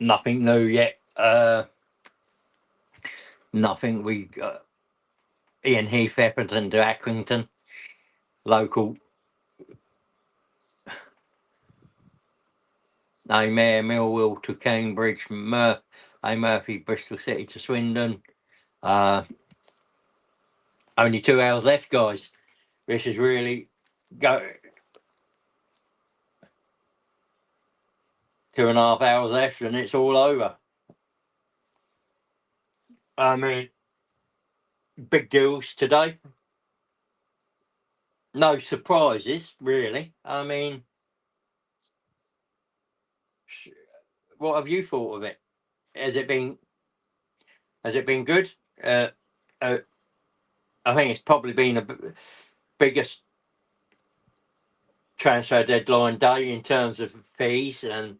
nothing new yet. Nothing. We Ian Heath, Epperton to Accrington, local. Mayor Millwall to Cambridge, Murphy, Bristol City to Swindon. Only 2 hours left, guys. This is really go 2.5 hours left, and it's all over. I mean, big deals today. No surprises, really. I mean, what have you thought of it? Has it been good? I think it's probably been the biggest transfer deadline day in terms of fees, and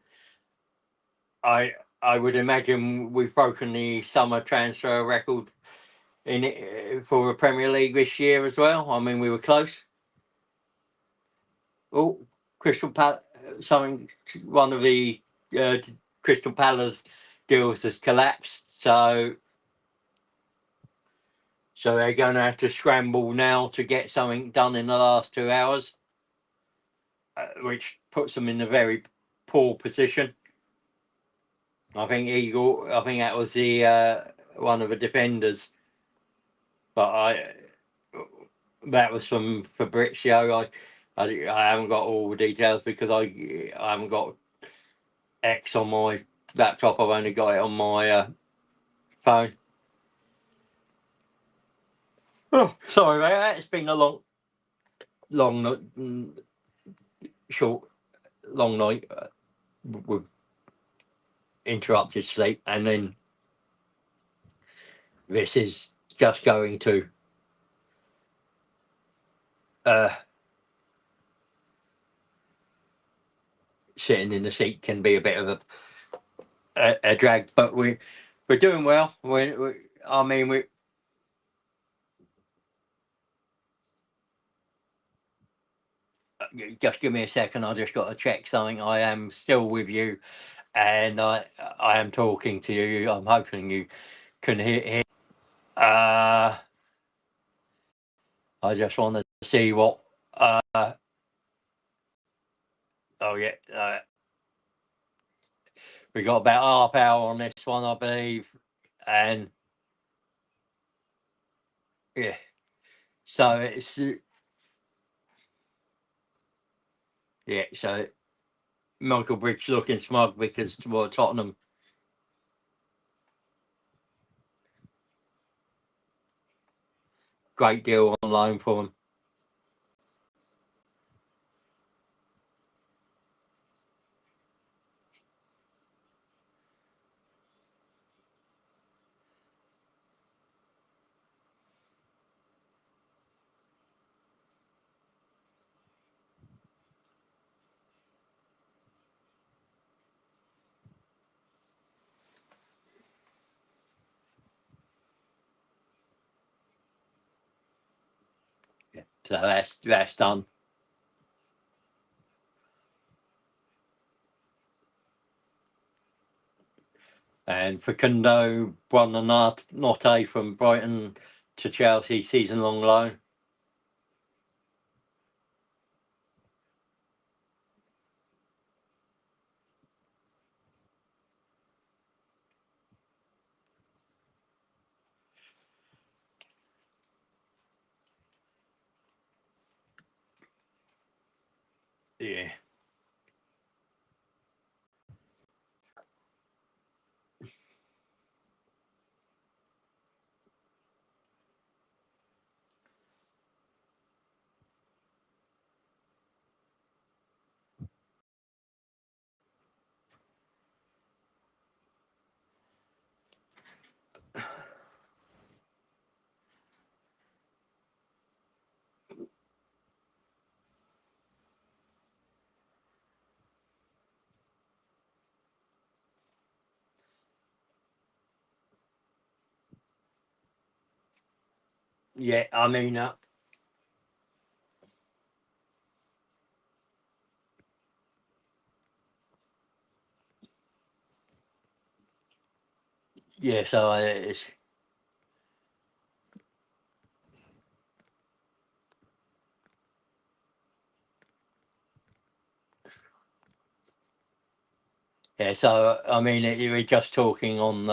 I would imagine we've broken the summer transfer record in it for the Premier League this year as well. I mean, we were close. Oh, Crystal Palace. One of the Crystal Palace deals has collapsed, so they're going to have to scramble now to get something done in the last 2 hours, which puts them in a very poor position. I think that was the one of the defenders, but that was from Fabrizio. I haven't got all the details because I haven't got X on my laptop. I've only got it on my phone. Oh, sorry, mate. It's been a long night with interrupted sleep, and then this is just going to sitting in the seat can be a bit of a drag, but we're doing well. I mean, just give me a second. I just got to check something. I am still with you, and I am talking to you. I'm hoping you can hear. I just wanted to see what. Oh yeah. We got about half hour on this one, I believe, and yeah. So it's So Michael Bridge looking smug because Tottenham. Great deal on loan for him. So that's done. And Facundo Buonanotte from Brighton to Chelsea, season-long loan. Yeah, I mean, yeah, so it's, yeah, so I mean, we're just talking on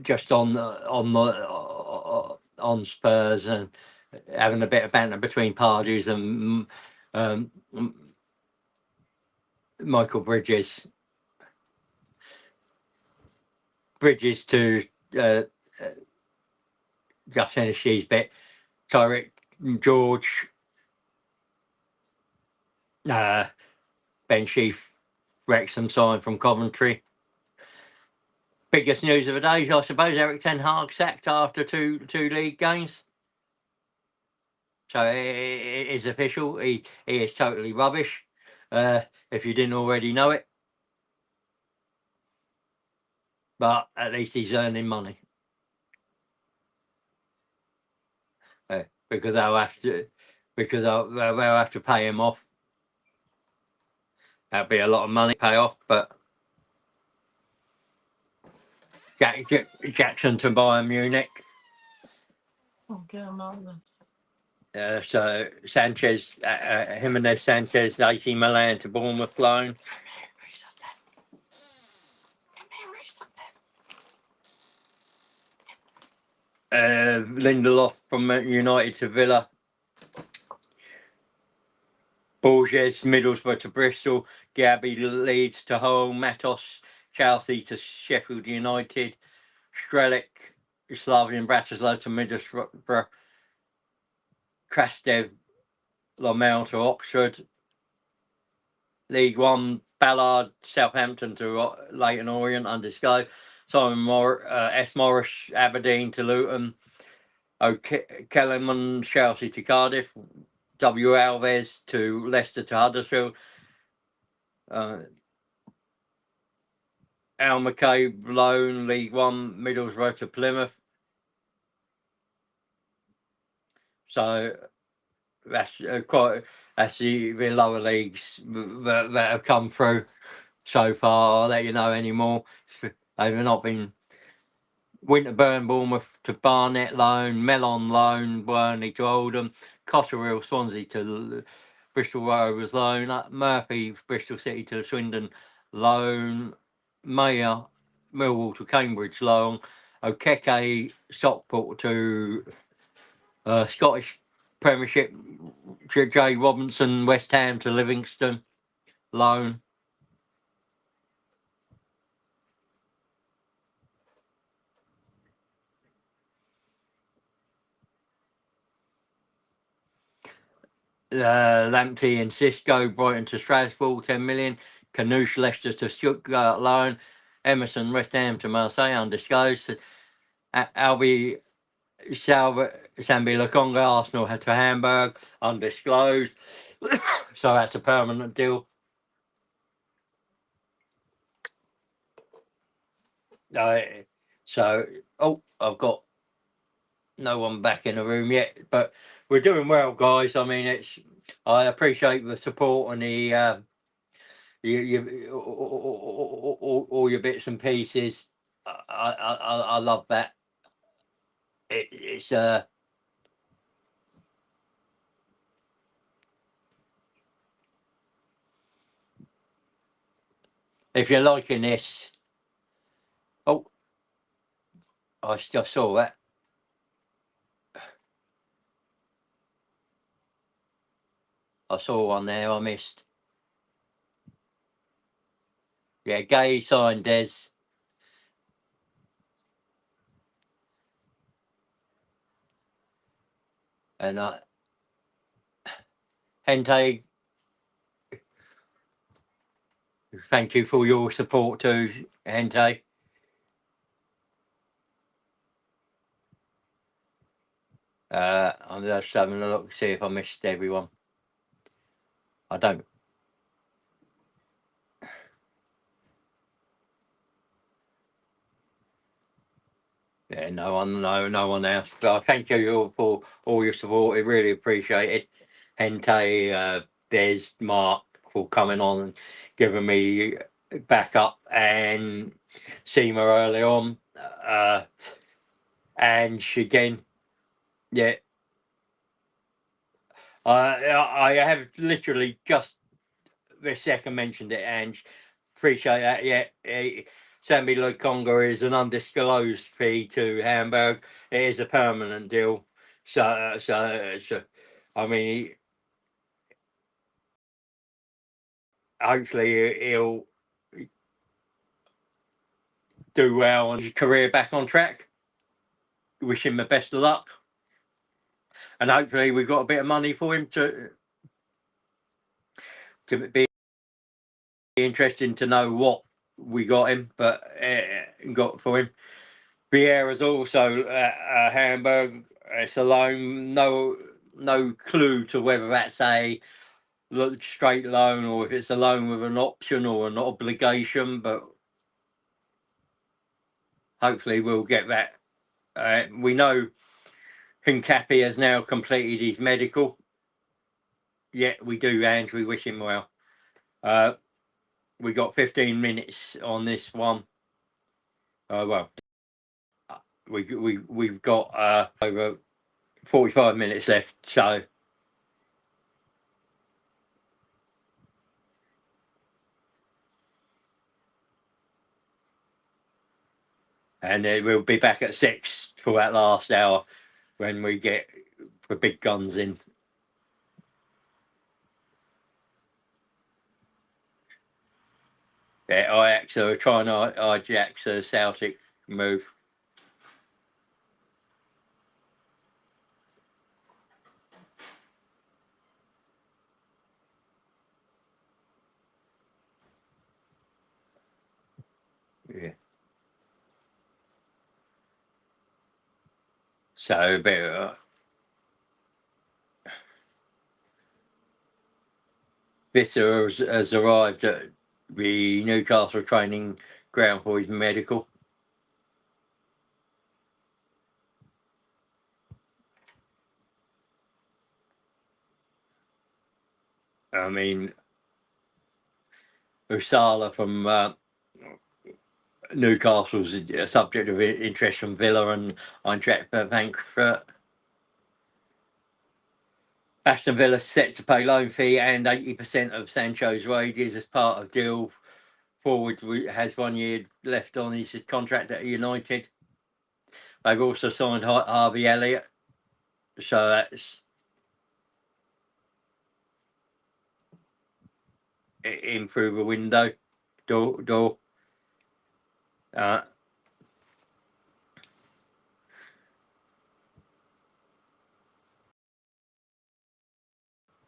just on Spurs and having a bit of banter between Pardews and Michael Bridges to just finish his bit. Tyrick George, Ben Sheaf, Wrexham signed from Coventry. Biggest news of the day, I suppose, Eric Ten Hag sacked after two league games. So it is official. He is totally rubbish. If you didn't already know it, but at least he's earning money. Because they'll have to pay him off. That'd be a lot of money to pay off, but Jackson to Bayern Munich. So Sanchez, Jimenez Sanchez, AC Milan to Bournemouth loan. Lindelof from United to Villa. Borges, Middlesbrough to Bristol. Gabby Leeds to Hull. Matos, Chelsea to Sheffield United. Strelic, Slavian Bratislava to Middlesbrough. Krastev, Lamel to Oxford. League One, Ballard, Southampton to Leyton Orient, undisclosed. Simon S. Morris, Aberdeen to Luton. Kellerman, Chelsea to Cardiff. W. Alves to Leicester to Huddersfield. Al McCabe, loan, League One, Middlesbrough to Plymouth. So that's that's the lower leagues that have come through so far. I'll let you know anymore. They've not been. Winterburn, Bournemouth to Barnet loan, Mellon loan, Burnley to Oldham, Cotterill, Swansea to Bristol Rovers loan, Murphy, Bristol City to Swindon loan, Mayer, Millwall to Cambridge loan, Okeke, Stockport to Scottish Premiership, J. Robinson, West Ham to Livingston loan. Lamptey and Cisco, Brighton to Strasbourg, 10 million. Canouche, Leicester to Stuttgart loan. Emerson, West Ham to Marseille, undisclosed. Albi, Sambi Lakonga, Arsenal to Hamburg, undisclosed. So that's a permanent deal. I've got no one back in the room yet, but we're doing well, guys. I mean, I appreciate the support and the all your bits and pieces. I love that. It's if you're liking this. Oh, I just saw that. I saw one there. I missed. Yeah, Gay signed Des. And Hente, thank you for your support too, Hente. I'm just having a look, see if I missed everyone. I don't. Yeah, no one else. But thank you for all your support. It really appreciated. Hente, Des, Mark for coming on and giving me back up, and Seema early on, and again, yeah. I have literally just this second mentioned it, and appreciate that. Yeah, Sammy Lokonga is an undisclosed fee to Hamburg. It is a permanent deal. So I mean, hopefully he'll do well and his career back on track. Wish him the best of luck, and hopefully we've got a bit of money for him to be interesting to know what we got him, but got for him. Vieira's also Hamburg. It's a loan. No clue to whether that's a straight loan or if it's a loan with an option or an obligation, but hopefully we'll get that. We know Hincapie has now completed his medical. Yeah, we do, and we wish him well. We got 15 minutes on this one. Well, we've got over 45 minutes left, so. And then we'll be back at 6 for that last hour when we get the big guns in. Yeah, Ajax are trying to hijack a Celtic move. Yeah. So, Viktor has arrived at the Newcastle training ground for his medical. I mean, Usala from Newcastle's a subject of interest from Villa and Eintracht Frankfurt. Aston Villa set to pay loan fee and 80% of Sancho's wages as part of deal. Forward has 1 year left on his contract at United. They've also signed Harvey Elliott, so that's in through the window door.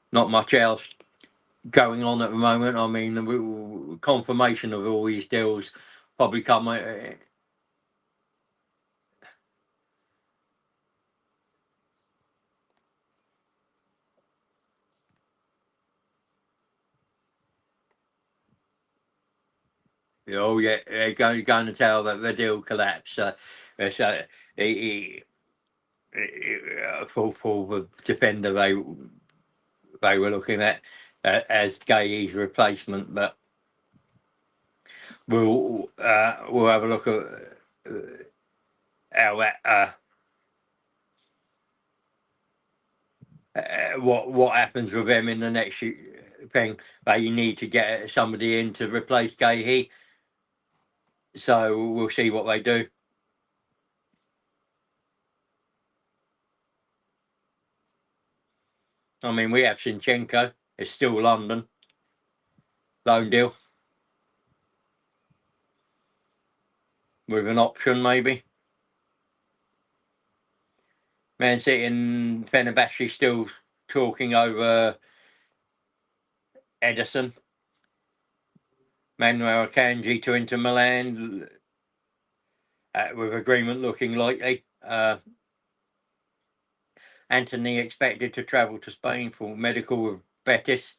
Not much else going on at the moment. I mean, the confirmation of all these deals probably come. Oh yeah, they're going to tell that the deal collapsed. So for the defender they were looking at as Gay's replacement, but we'll have a look at how that what happens with them in the next thing. They need to get somebody in to replace Gay. So we'll see what they do. I mean, we have Zinchenko. It's still London. Loan deal. With an option, maybe. Man City and Fenerbahce still talking over Edison. Manuel Akanji to Inter Milan, with agreement looking likely. Anthony expected to travel to Spain for medical with Betis.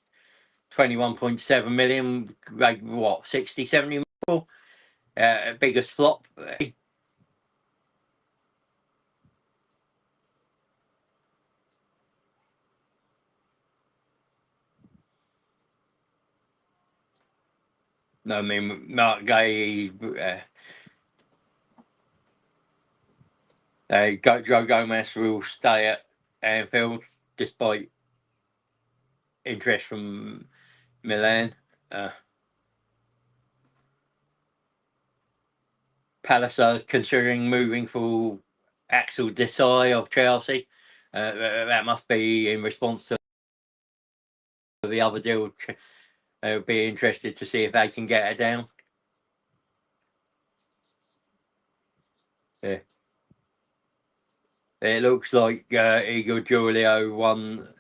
21.7 million, like what, 60, 70 million? Biggest flop. I mean, Mark Gay, Joe Gomez will stay at Anfield despite interest from Milan. Palace are considering moving for Axel Desai of Chelsea. That must be in response to the other deal. They'll be interested to see if they can get it down. Yeah. It looks like Igor Giulio won,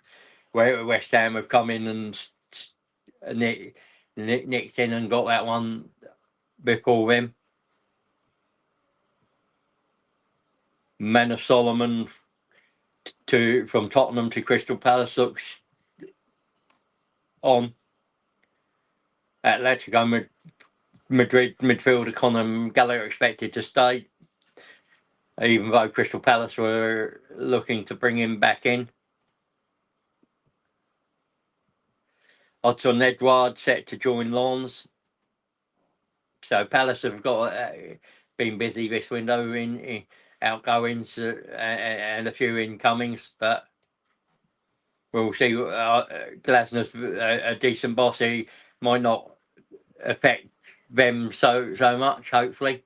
where West Ham have come in and nicked in and got that one before him. Manor Solomon from Tottenham to Crystal Palace looks on. Atletico Madrid midfielder Conor Gallagher expected to stay, even though Crystal Palace were looking to bring him back in. Odson Nørgaard set to join Lens. So Palace have got been busy this window in outgoings and a few incomings, but we'll see. Glasner's a decent boss. He might not affect them so much, hopefully.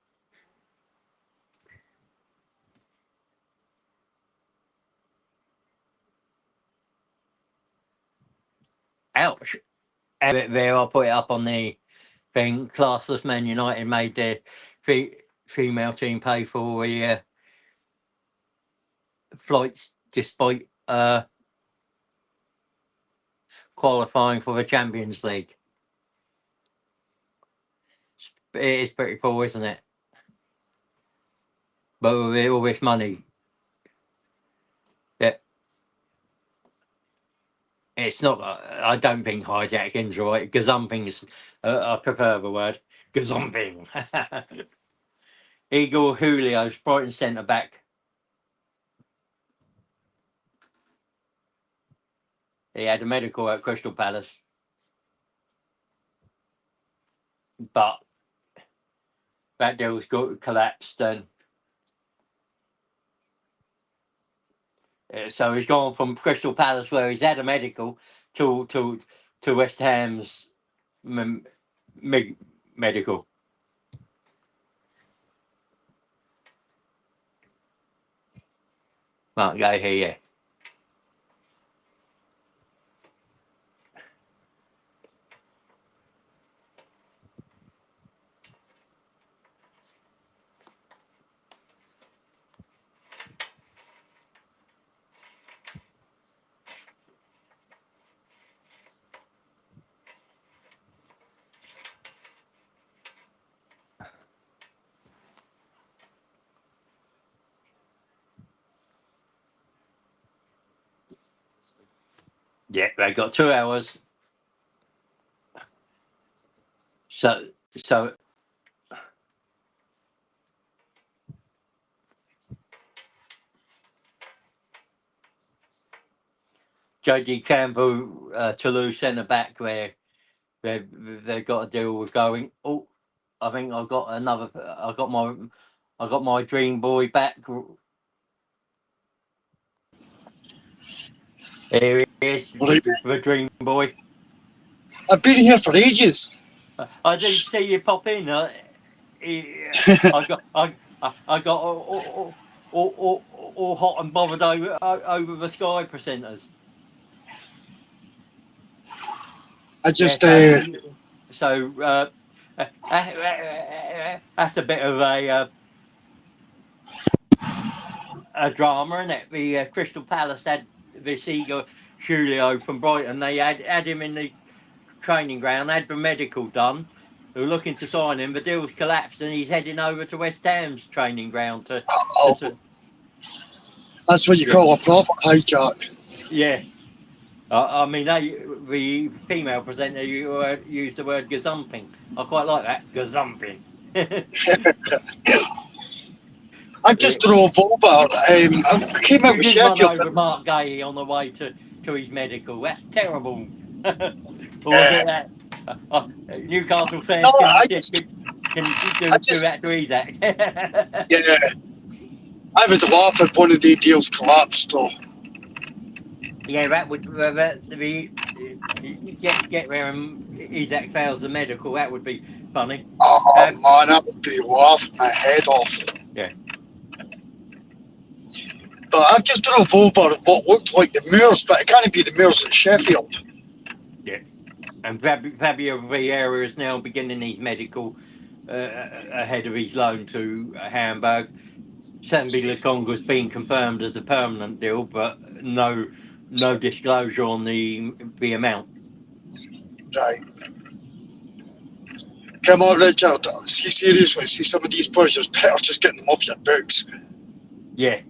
Ouch. There, I'll put it up on the thing. Classless Man United made their female team pay for the flights despite qualifying for the Champions League. It is pretty poor, isn't it? But with all this money, yeah, it's not. I don't think hijacking's right. Gazumping's. I prefer the word gazumping. Igor Julio's Brighton centre back. He had a medical at Crystal Palace, but that deal's got collapsed, and so he's gone from Crystal Palace, where he's had a medical, to West Ham's medical. Mark Gay here. Yeah, they got 2 hours. So JD Campbell, Toulouse centre back, where they've got a deal with going. Oh, I think I got my dream boy back. Here he is, Right. the dream boy. I've been here for ages. I didn't see you pop in. I got all hot and bothered over the Sky presenters. I just so that's a bit of a drama, isn't it? The Crystal Palace had this Igor Julio from Brighton. They had him in the training ground, had the medical done. They were looking to sign him. The deal's collapsed, and he's heading over to West Ham's training ground to. That's what you call a proper hijack. Yeah. I mean, the female presenter used the word gazumping. I quite like that, gazumping. I just drove over. I came out with Sheffield. Sheffield. Run over Mark Gay on the way to his medical. That's terrible. Or was it that Newcastle No, fans, I just, can you do I just, that to Isak? yeah, I would laugh if one of the deals collapsed, though. Yeah, that would be get where Isak fails the medical. That would be funny. Oh, man, I would be laughing my head off. Yeah. But I've just drove over what looked like the moors, but it can't be the moors at Sheffield. Yeah. And Fabio Vieira is now beginning his medical ahead of his loan to Hamburg. Sambi Lukonga's been confirmed as a permanent deal, but no disclosure on the amount. Right. Come on, Richard. See, seriously, see some of these players, there's better just getting them off your books. Yeah.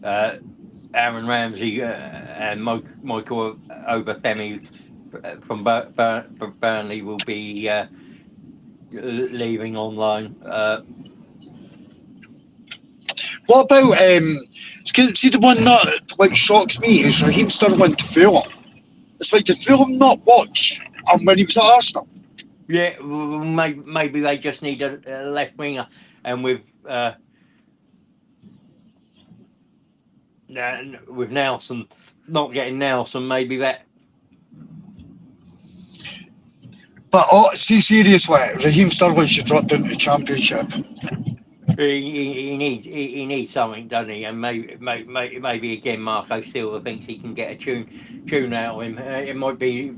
Aaron Ramsey and Michael Obafemi from Burnley will be leaving on loan. What about, see the one that like shocks me is Raheem Sterling to Fulham. It's like, did Fulham not watch when he was at Arsenal? Yeah, maybe they just need a left winger, and with Nelson not getting Nelson, maybe that. But see, seriously, Raheem Sterling should drop down to the Championship. He needs something, doesn't he? And maybe again, Marco Silva thinks he can get a tune out of him. It might be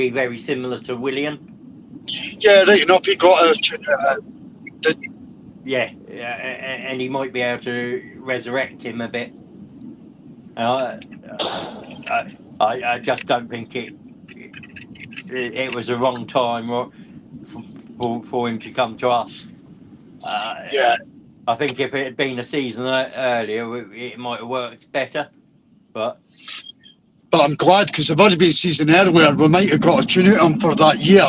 very similar to Willian. Yeah, right enough. He got a Yeah, and he might be able to resurrect him a bit. I just don't think it was the wrong time for him to come to us. yeah. I think if it had been a season earlier, it might have worked better. But I'm glad, because if it had been a season earlier, we might have got a tune out of him for that year,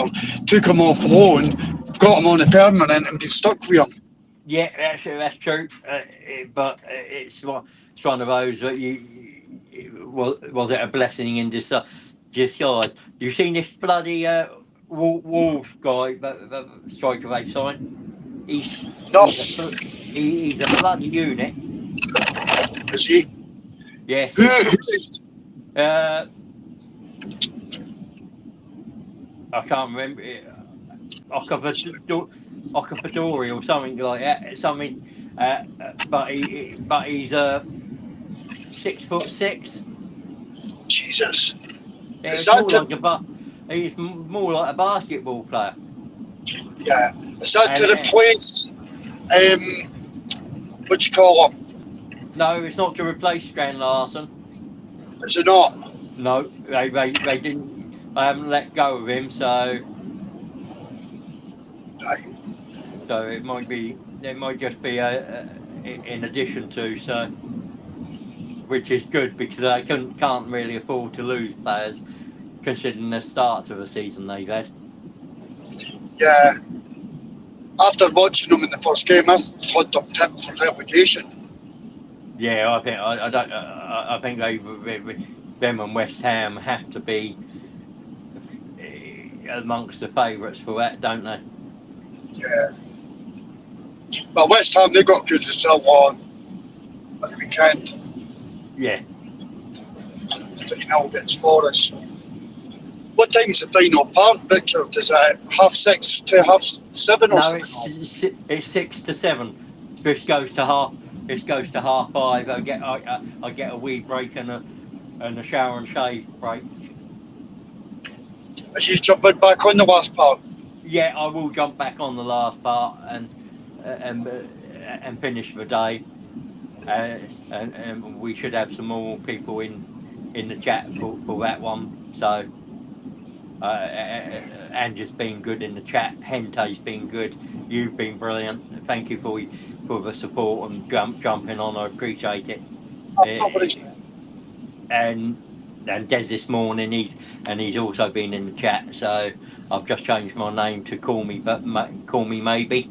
took him off loan, got him on a permanent and been stuck with him. yeah, that's true. But it's one of those that was it a blessing in disguise? You've seen this bloody Wolves guy, the striker they signed. He's a bloody unit. Is he? Yeah, Who? I can't remember. Okapadori or something like that. Something, but he's 6'6". Jesus. Yeah, Is it's that he's more like a basketball player. Yeah. Is that to replace what you call him? No, it's not to replace Strand Larson. Is it not? No, they didn't. They haven't let go of him, so Right. so it might just be in addition to, so which is good because they can't really afford to lose players considering the start of the season they've had. Yeah. After watching them in the first game, I thought them tipped for relegation. Yeah, I think them and West Ham have to be amongst the favourites for that, don't they? Yeah. But West Ham, they got good result on the weekend. Yeah. 3-0 against Forest. What time's the final part, Richard? Is it 6:30 to 7:30 or no, something? it's 6 to 7. This goes to 5:30. I get a wee break and a shower and shave break. Are you jumping back on the last part? Yeah, I will jump back on the last part and finish the day. And we should have some more people in the chat for that one. So Andrew's been good in the chat. Hente's been good. You've been brilliant. Thank you for the support and jumping on. I appreciate it. And Des this morning, he's also been in the chat. So I've just changed my name to call me maybe.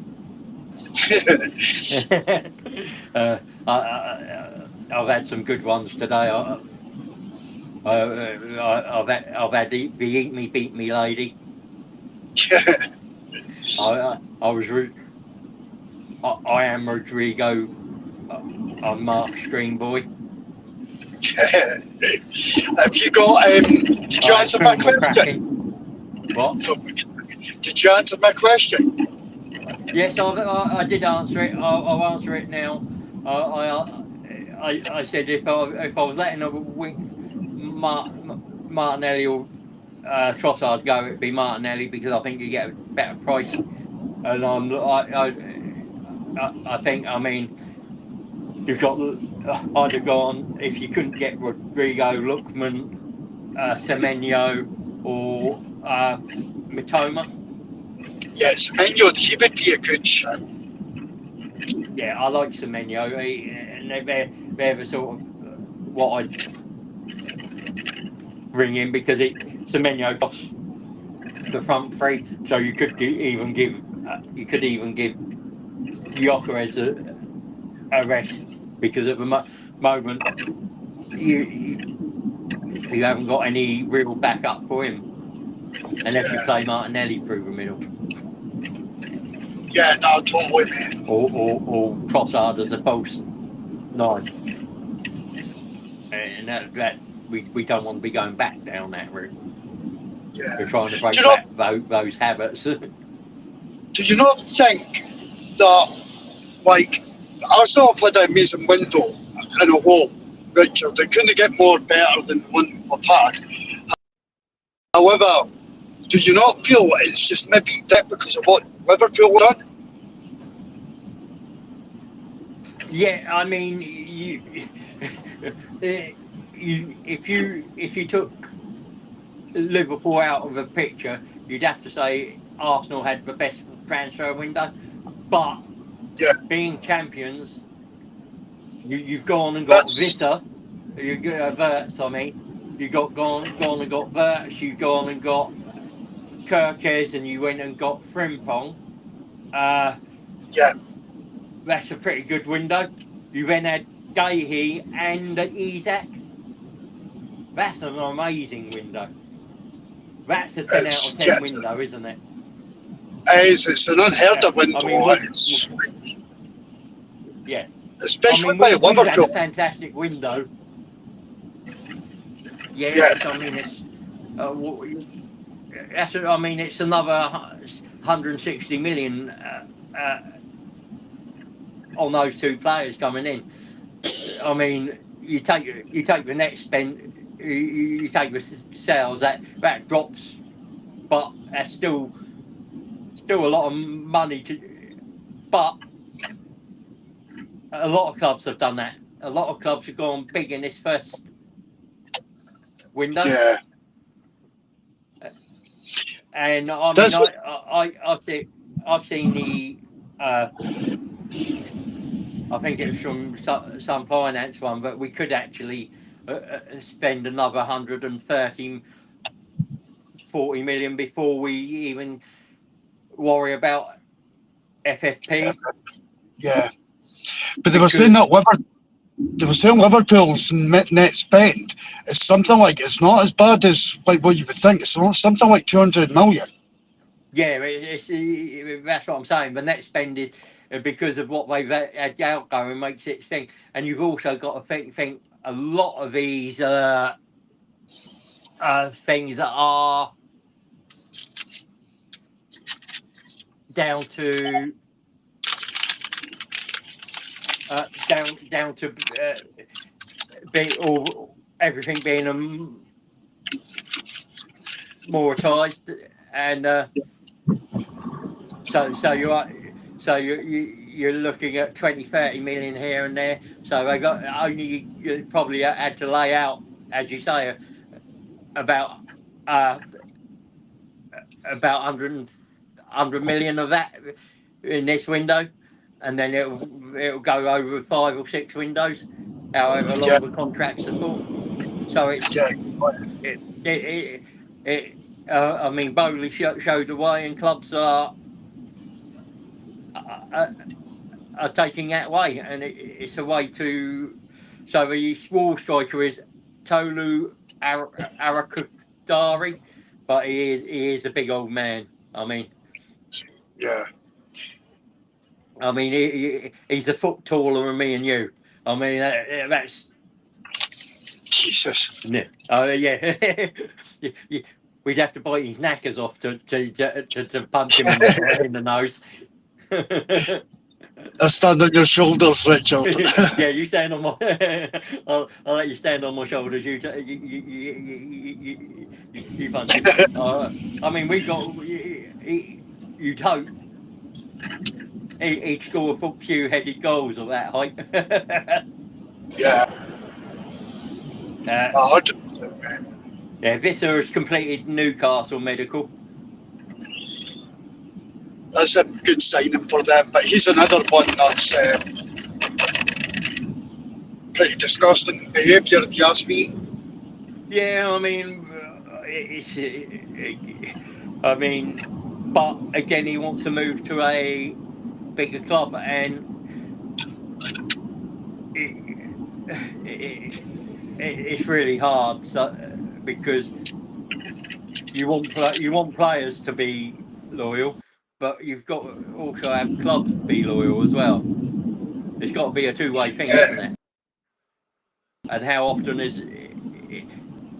I've had some good ones today. I've had the eat me beat me lady. Yeah. I am Rodrigo. I'm Mark Stream Boy. Yeah. Have you got? Did you answer my question? What? Did you answer my question? Yes, I did answer it. I'll answer it now. I said if I was letting Martinelli or Trossard go, it'd be Martinelli because I think you get a better price. And I think, I mean, you've got I'd have gone if you couldn't get Rodrigo, Lookman, Semenyo, or Mitoma. Yeah, Semenyo, he would be a good shout. Yeah, I like Semenyo, and they're the sort of what I'd bring in because Semenyo costs the front three, so you could even give Gyökeres a rest because at the moment you haven't got any real backup for him unless you play Martinelli through the middle. Yeah, no, totally, man. Or Trossard as a false nine, and that we don't want to be going back down that route. Yeah. We're trying to break back those habits. Do you not think that, like, Arsenal have had an amazing window in a whole, Richard? They couldn't get more better than the one we've had. However, do you not feel it's just maybe that because of what Liverpool have done? Yeah, I mean, if you took Liverpool out of the picture, you'd have to say Arsenal had the best transfer window. But being champions, you've gone and got Viktor, you got Verts. I mean, you gone and got Verts. You've gone and got Gyökeres, and you went and got Frimpong. That's a pretty good window. You then had Gahey and Isak. That's an amazing window. That's a 10 out of 10 window, isn't it? It's an unheard of window. I mean, yeah. Especially by Liverpool. We've had a fantastic window. Yes, I mean, it's it's another 160 million on those two players coming in. I mean, you take the net spend, you take the sales that drops, but that's still a lot of money but a lot of clubs have done that. A lot of clubs have gone big in this first window. Yeah. And I mean, I've seen the I think it was from some finance one, but we could actually spend another 130, 40 million before we even worry about FFP. Yeah, but they were saying that Liverpool's net spend is something like, it's not as bad as like what you would think. It's something like 200 million. Yeah, that's what I'm saying. The net spend is because of what they've had outgoing makes it thing, and you've also got to think a lot of these things that are down to everything being amortized, and so you're looking at 20-30 million here and there. So they got only you probably had to lay out, as you say, about 100 million of that in this window, and then it'll go over 5 or 6 windows, however long the contracts are for. So it's I mean, Bowley showed the way, and clubs are taking that way, and it's a way to. So the wall striker is Tolu Arakudari, but he is a big old man. I mean, he's a foot taller than me and you. I mean, that's Jesus. Yeah. We'd have to bite his knackers off to punch him in the nose. I stand on your shoulders, Richard. Yeah, you stand on my. I'll let you stand on my shoulders. You punch him. I mean, we got. You'd hope he'd score a few headed goals at that height. Yeah. 100%, man. Yeah, Visser has completed Newcastle medical. That's a good signing for them, but he's another one that's pretty disgusting behaviour, if you ask me. Yeah, but again, he wants to move to a bigger club, and it's really hard. Because you want players to be loyal, but you've got to also have clubs be loyal as well. It's got to be a two-way thing, isn't it? And how often is it?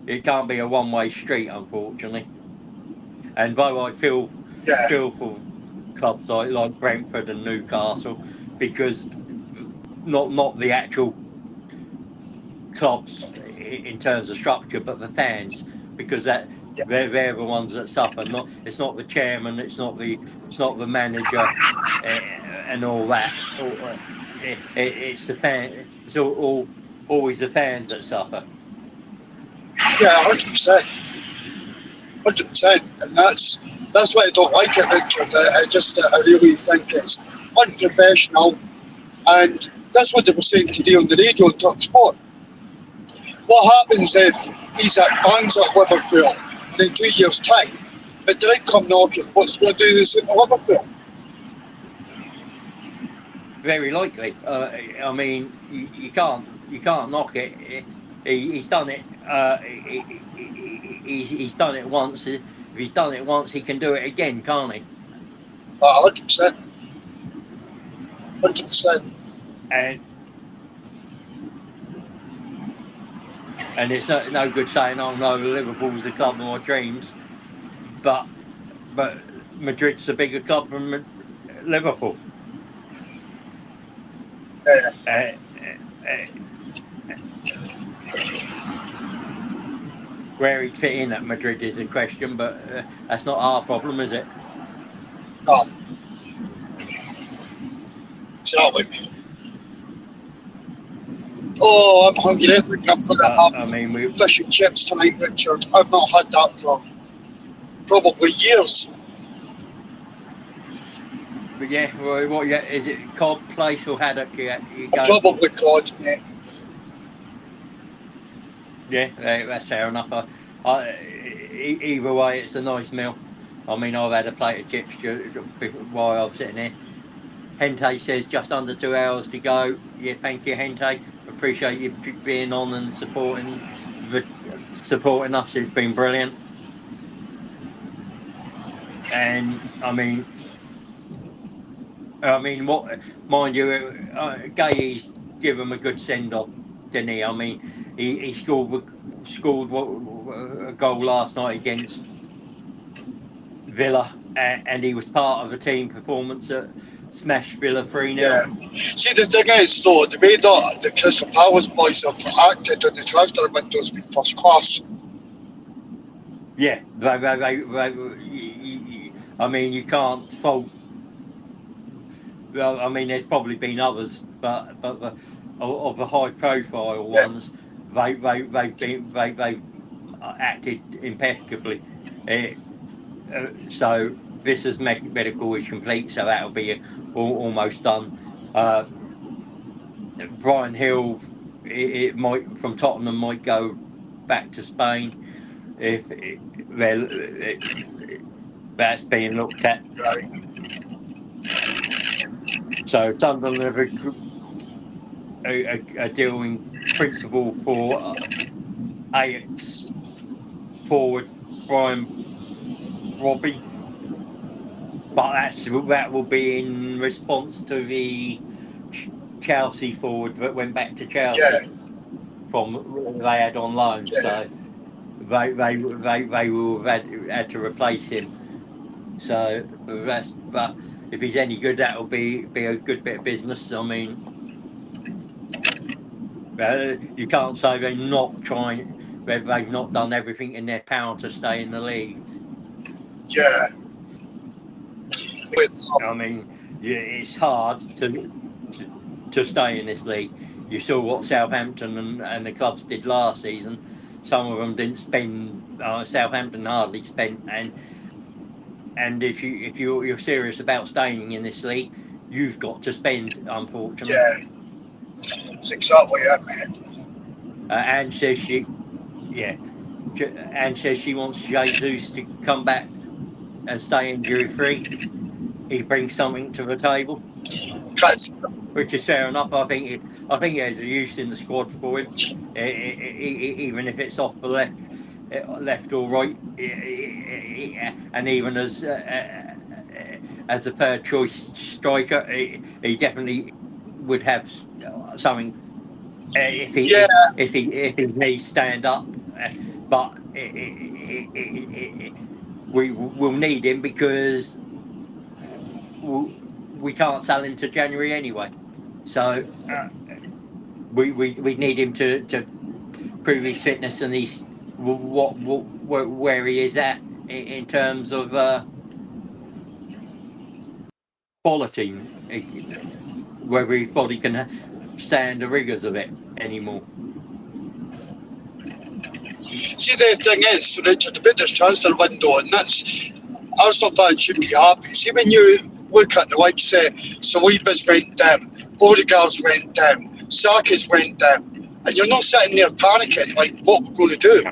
It can't be a one-way street, unfortunately. And though I feel for clubs like Brentford and Newcastle, because not the actual clubs in terms of structure, but the fans, because they're the ones that suffer. It's not the chairman, it's not the manager, and all that. It's the fan. It's always the fans that suffer. Yeah, 100%. 100%, and that's what I don't like it, Richard. I really think it's unprofessional, and that's what they were saying today on the radio on Talk Sport. What happens if he's at Bangs at Liverpool, and in 2 years' time, Madrid come knocking? What's going to do this in Liverpool? Very likely. I mean, you can't knock it. He's done it. He's done it once. If he's done it once, he can do it again, can't he? 100%. 100%. And it's no good saying, "Oh no, Liverpool's the club of my dreams," but Madrid's a bigger club than Liverpool. Where he'd fit in at Madrid is a question, but that's not our problem, is it? No. Exactly. Oh, I'm hungry. I think I'm going to have fish and chips tonight, Richard. I've not had that for probably years. But yeah, what is it? Cod, Place or haddock? Probably cod, mate. Yeah, that's fair enough. Either way, it's a nice meal. I mean, I've had a plate of chips while I'm sitting here. Hente says just under 2 hours to go. Yeah, thank you, Hente. Appreciate you being on and supporting us. It's been brilliant. And I mean, what? Mind you, Gay's give him a good send off, didn't he? I mean, he scored a goal last night against Villa, and he was part of a team performance that smashed Villa 3-0. Yeah. See, the thing is, though, the way that the Crystal Palace boys have acted in the transfer window has been first class. Yeah, I mean, you can't fault. Well, I mean, there's probably been others, but of the high-profile ones, they've acted impeccably. So this is medical is complete, so that'll be almost done. Brian Hill, it might from Tottenham might go back to Spain if that's being looked at. Right. So Sunderland have a deal in principle for Ajax forward Brian Robbie, but that will be in response to the Chelsea forward that went back to Chelsea from they had on loan. So they will have had to replace him. So but if he's any good, that will be a good bit of business. I mean, you can't say they're not trying. They've not done everything in their power to stay in the league. Yeah. I mean, it's hard to stay in this league. You saw what Southampton and the clubs did last season. Some of them didn't spend. Southampton hardly spent, and if you're serious about staying in this league, you've got to spend. Unfortunately, Yeah, that's exactly it, mate. Anne says she wants Jesus to come back and stay injury free. He brings something to the table, which is fair enough. I think he has a use in the squad for him, even if it's off the left or right, and even as a third choice striker, he definitely would have something if he may stand up, but we will need him because we can't sell him to January anyway. So we need him to prove his fitness and he's where he is at in terms of quality, whether his body can stand the rigours of it anymore. See, the thing is, Richard, about this transfer window, and that's Arsenal fans should be happy. See, when you look at the likes of Saliba's went down, Odegaard's went down, Saka's went down, and you're not sitting there panicking like what we're going to do.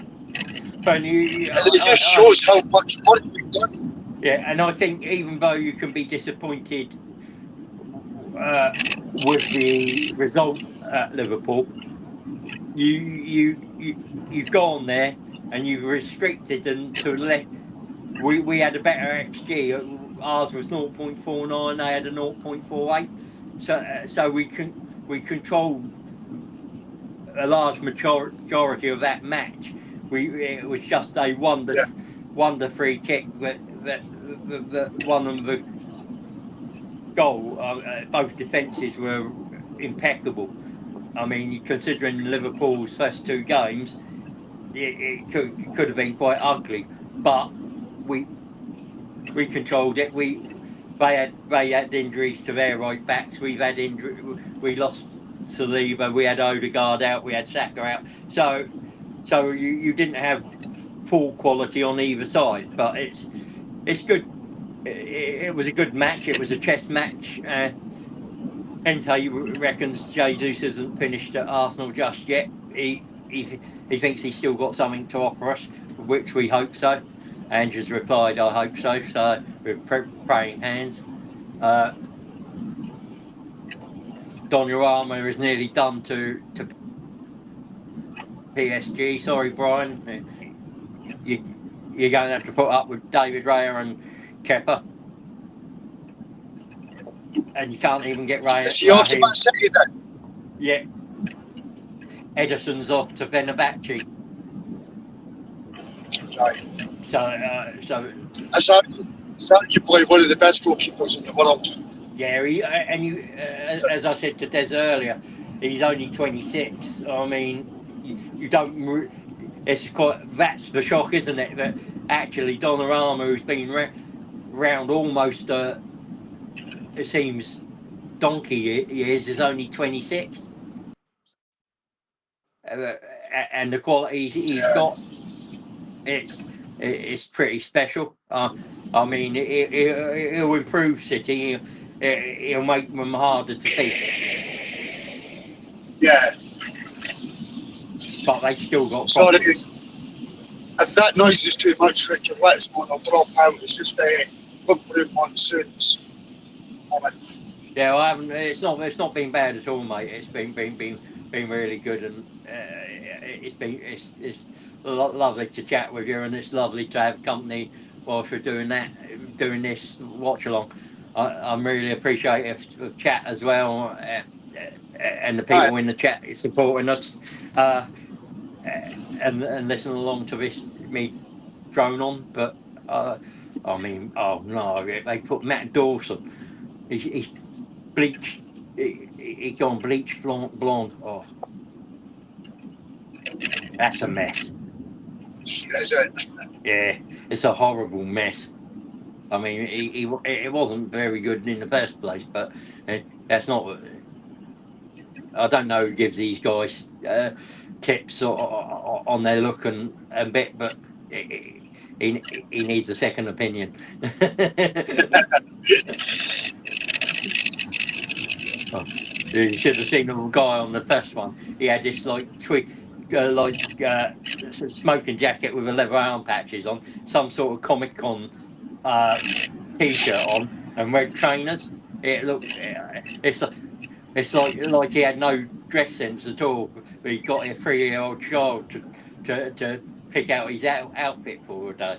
But it just shows how much work we've done. Yeah, and I think even though you can be disappointed with the result at Liverpool, you've gone there and you've restricted them to let. We had a better XG. Ours was 0.49. They had a 0.48. So we controlled a large majority of that match. It was just a wonder free kick that won them the goal. Both defences were impeccable. I mean, considering Liverpool's first two games, it could have been quite ugly, but we controlled it. They had injuries to their right backs. We've had injury. We lost Saliba. We had Odegaard out. We had Saka out. So you didn't have full quality on either side. But it's good. It was a good match. It was a chess match. Ente reckons Jesus isn't finished at Arsenal just yet. He thinks he's still got something to offer us, which we hope so. Andrew's replied, I hope so. So we're praying hands. Donnarumma is nearly done to PSG. Sorry, Brian. You're going to have to put up with David Raya and Kepa. And you can't even get Raya. Is he off to Man City then? Yeah. Ederson's off to Fenerbahce. Right. So Is arguably one of the best goalkeepers in the world. Yeah, as I said to Des earlier, he's only 26. I mean, you don't. That's the shock, isn't it? That actually Donnarumma, who's been round almost, it seems, donkey years, is only 26. And the quality he's got, it's pretty special. I mean, he'll improve City. He'll make them harder to beat. Yeah. But they still got Sorry, problems. if that noise is too much, Richard, let us know and I'll drop out. It's just come through monsoons. Yeah, I haven't. It's not been bad at all, mate. It's been really good, and it's lovely to chat with you, and it's lovely to have company whilst we're doing this watch along. I'm really appreciative of chat as well, and the people in the chat supporting us, and listening along to this me drone on. But I mean, oh no, they put Matt Dawson. He's bleached. He's gone bleached blonde. Oh, that's a mess. Is it? Yeah, it's a horrible mess. I mean, it wasn't very good in the first place, but that's not. I don't know who gives these guys tips on their look and bit, but he needs a second opinion. Oh, you should have seen the guy on the first one. He had this smoking jacket with a leather arm patches on, some sort of Comic Con t-shirt on, and red trainers. It looked, it's like he had no dress sense at all. But he got a 3-year-old child to pick out his outfit for a day.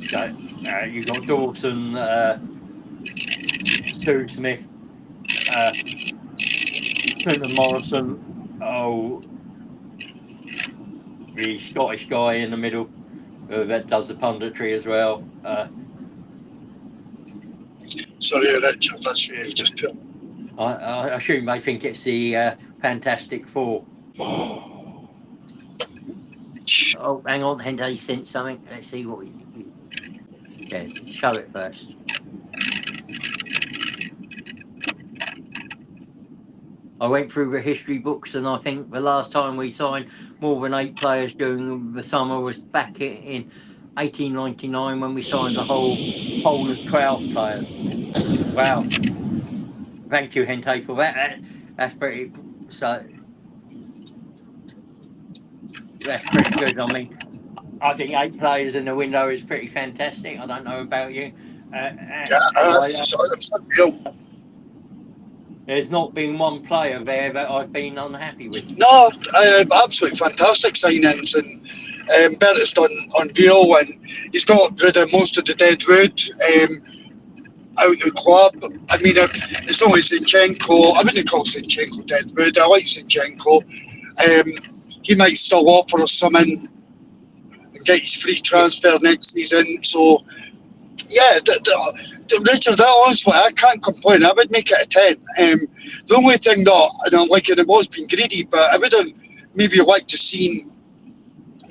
So you got Dawson, Sue Smith, Clinton Morrison. Oh, the Scottish guy in the middle that does the punditry as well. Sorry, Richard, that's me just put. I assume they think it's the Fantastic Four. Oh, hang on, Henday sent something. Let's see what. Yeah, show it first. I went through the history books, and I think the last time we signed more than 8 players during the summer was back in 1899 when we signed the whole of 12 players. Wow. Thank you, Hente, for that. That's pretty. So that's pretty good. I mean, I think 8 players in the window is pretty fantastic. I don't know about you. That's unreal. There's not been one player there that I've been unhappy with. No, absolutely fantastic signings, and Bert's done unreal, and he's got rid of most of the dead wood out of the club. I mean, it's only Zinchenko. I wouldn't call Zinchenko dead wood. I like Zinchenko. He might still offer us something and get his free transfer next season. So, yeah, Richard, honestly, I can't complain. I would make it a 10. The only thing that, and I'm like, and it was being greedy, but I would have maybe liked to seen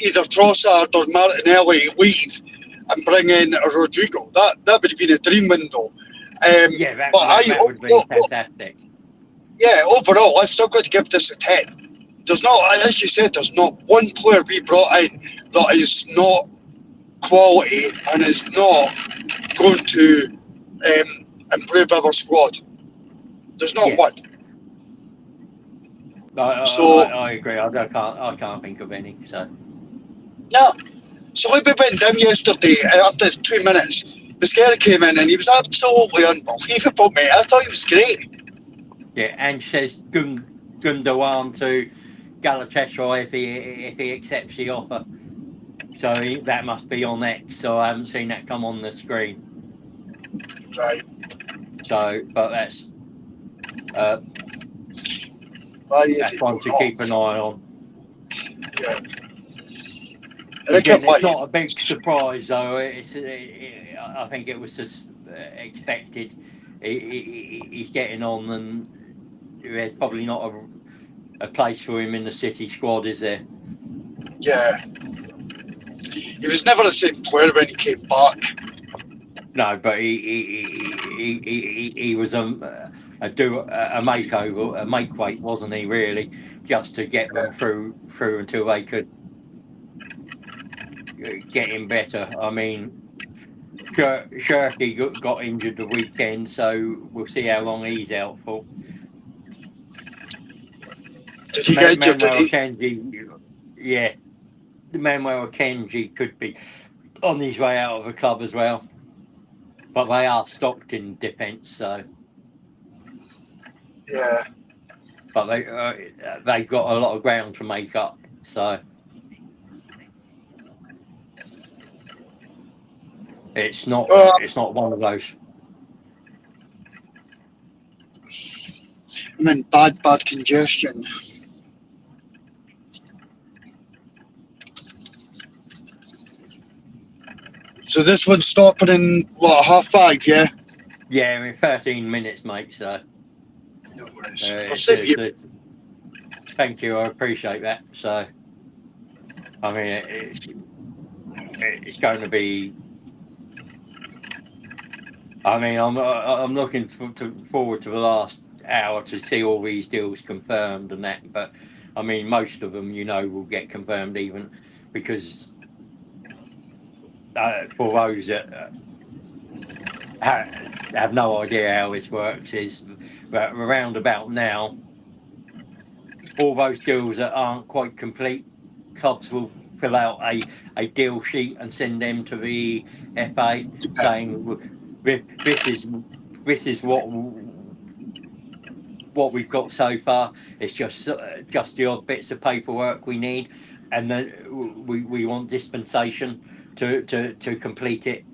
either Trossard or Martinelli leave and bring in a Rodrigo. That would have been a dream window. Yeah, that would be fantastic. Yeah, overall, I've still got to give this a 10. There's not, as you said, there's not one player we brought in that is not quality and is not going to improve our squad. There's not one. I agree. I can't think of any. So no. So we went down yesterday after 2 minutes. Mosquera came in and he was absolutely unbelievable, mate. I thought he was great. Yeah, and says Gundogan to Galatasaray if he accepts the offer. So that must be on X. So I haven't seen that come on the screen. Right. So, but that's one to keep an eye on. Yeah. Again, it's not a big surprise, though. I think it was just expected. He's getting on, and there's probably not a place for him in the City squad, is there? Yeah. He was never the same player when he came back. No, but he was a makeover, a make weight, wasn't he? Really, just to get them through until they could get him better. I mean, Shirky got injured the weekend, so we'll see how long he's out for. Did he get injured? Yeah, Manuel Akanji could be on his way out of the club as well, but they are stocked in defence, so Yeah. But they've got a lot of ground to make up. So it's not one of those. I mean, bad congestion. So this one's stopping in, what, 5:30, yeah? Yeah, in 13 minutes, mate. So No worries. I'll save you. Thank you. I appreciate that. So, I mean, it's going to be. I mean, I'm looking forward to the last hour to see all these deals confirmed and that. But I mean, most of them, will get confirmed even because for those that have no idea how this works, is that around about now, all those deals that aren't quite complete, clubs will fill out a deal sheet and send them to the FA saying this is what we've got so far. It's just the odd bits of paperwork we need, and then we want dispensation to complete it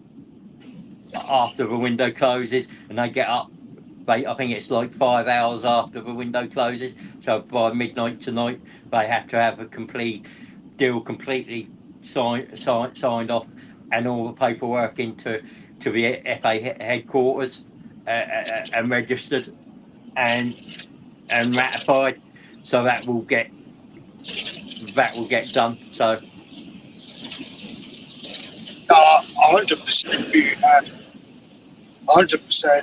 after the window closes, and they get up. I think it's like 5 hours after the window closes. So by midnight tonight, they have to have a complete deal completely signed off, and all the paperwork into the FA headquarters and registered and ratified. So that will get done. So 100%, mate. 100%.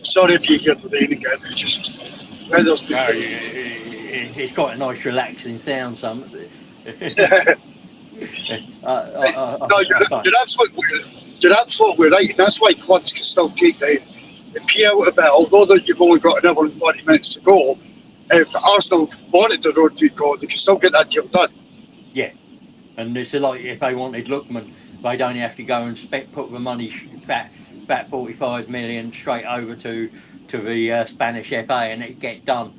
Sorry if you hear the rain again. It's just weather's been. It's quite a nice, relaxing sound. No, you're absolutely right, and that's why clubs can still take the P out of it. Although that you've only got another 40 minutes to go, if Arsenal wanted the road to go, they can still get that deal done. Yeah, and it's like if they wanted Lookman, they'd only have to go and put the money back 45 million straight over to the Spanish FA, and it'd get done.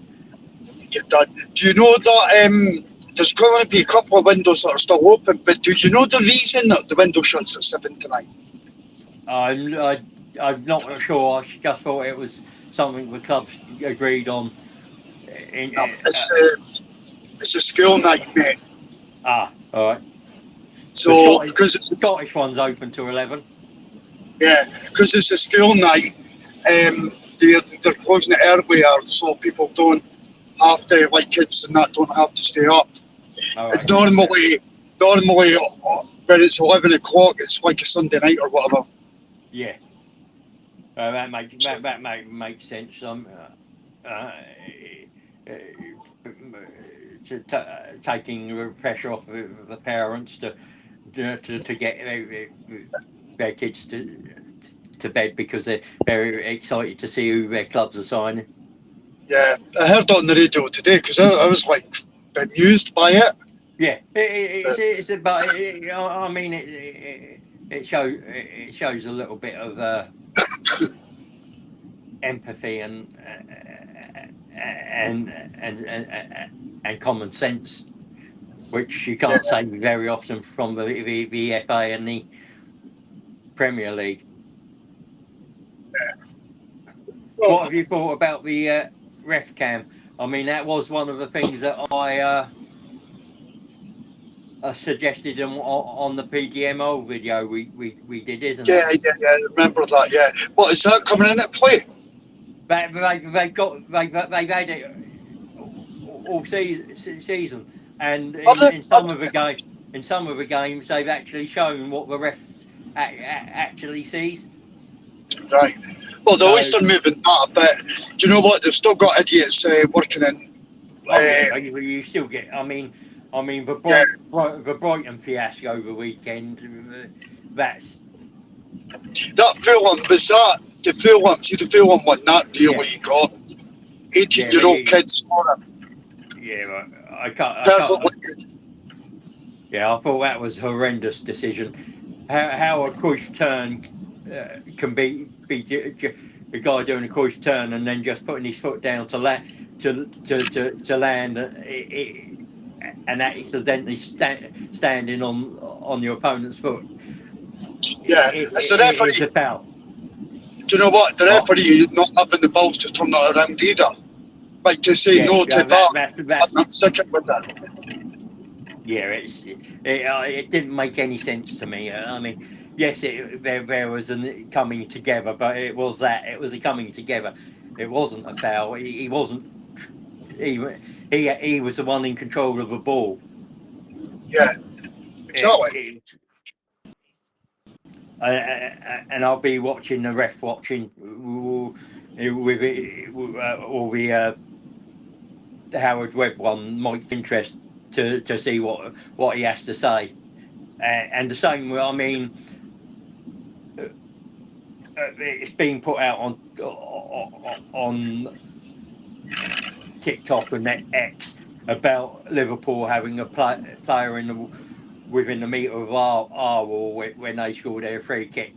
Get done. Do you know that there's going to be a couple of windows that are still open, but do you know the reason that the window shuts at 7 tonight? I'm not sure. I just thought it was something the clubs agreed on. It's a school night, mate. All right. So because the Scottish one's open to 11. Yeah, because it's a school night. They're closing it earlier, so people don't have to, like kids and that, don't have to stay up. Right. Normally, when it's 11 o'clock, it's like a Sunday night or whatever. Yeah, that makes sense. Taking the pressure off the parents to get their kids to bed because they're very excited to see who their clubs are signing. Yeah, I heard that on the radio today because I was like bemused by it. Yeah, it's about. I mean, it shows a little bit of empathy and common sense, which you can't say very often from the FA and the Premier League. Well, what have you thought about the ref cam? I mean, that was one of the things that I suggested on the PDMO video we did, isn't it? Yeah, I remember that. Yeah, what is that coming in at play? They've had it all season, and in some of the games they've actually shown what the ref actually sees. Right. Well, the least they're moving that, but do you know what? They've still got idiots working in. You still get. I mean, the Brighton fiasco the weekend. That's that Fulham. Was that the Fulham? See, the Fulham one. That really got 18-year-old kids scoring. Yeah, I can't. Yeah, I thought that was a horrendous decision. How a Cruyff turn can be the guy doing a cruise turn and then just putting his foot down to land and accidentally standing on your opponent's foot. Yeah, it's the referee. It's a foul. Do you know what? The referee not having the balls to turn that around either. Like to say no to that. I'm not sticking with that. Yeah, it didn't make any sense to me. I mean, yes, there was a coming together, but it was a coming together. It wasn't a foul. He wasn't. He was the one in control of the ball. Yeah, exactly. And I'll be watching the ref watching with all the Howard Webb one. Might interest to see what he has to say, and the same. I mean, it's been put out on TikTok and X about Liverpool having a player within the metre of our wall when they scored their free kick.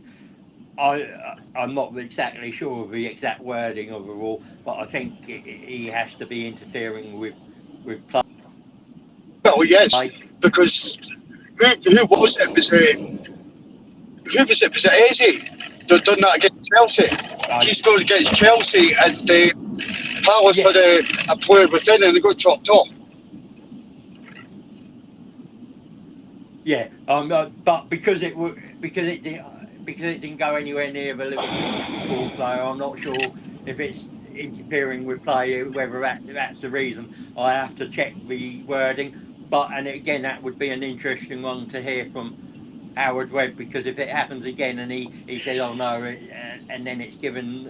I'm not exactly sure of the exact wording of the rule, but I think he has to be interfering with play. Well, yes, because who was it? Who was it? Was it Eze that done that against Chelsea? He scored against Chelsea and Palace had a player within and they got chopped off. Yeah, but because it didn't go anywhere near the Liverpool player, I'm not sure if it's interfering with play, whether that's the reason. I have to check the wording. And again, that would be an interesting one to hear from Howard Webb, because if it happens again and he says, "Oh no," and then it's given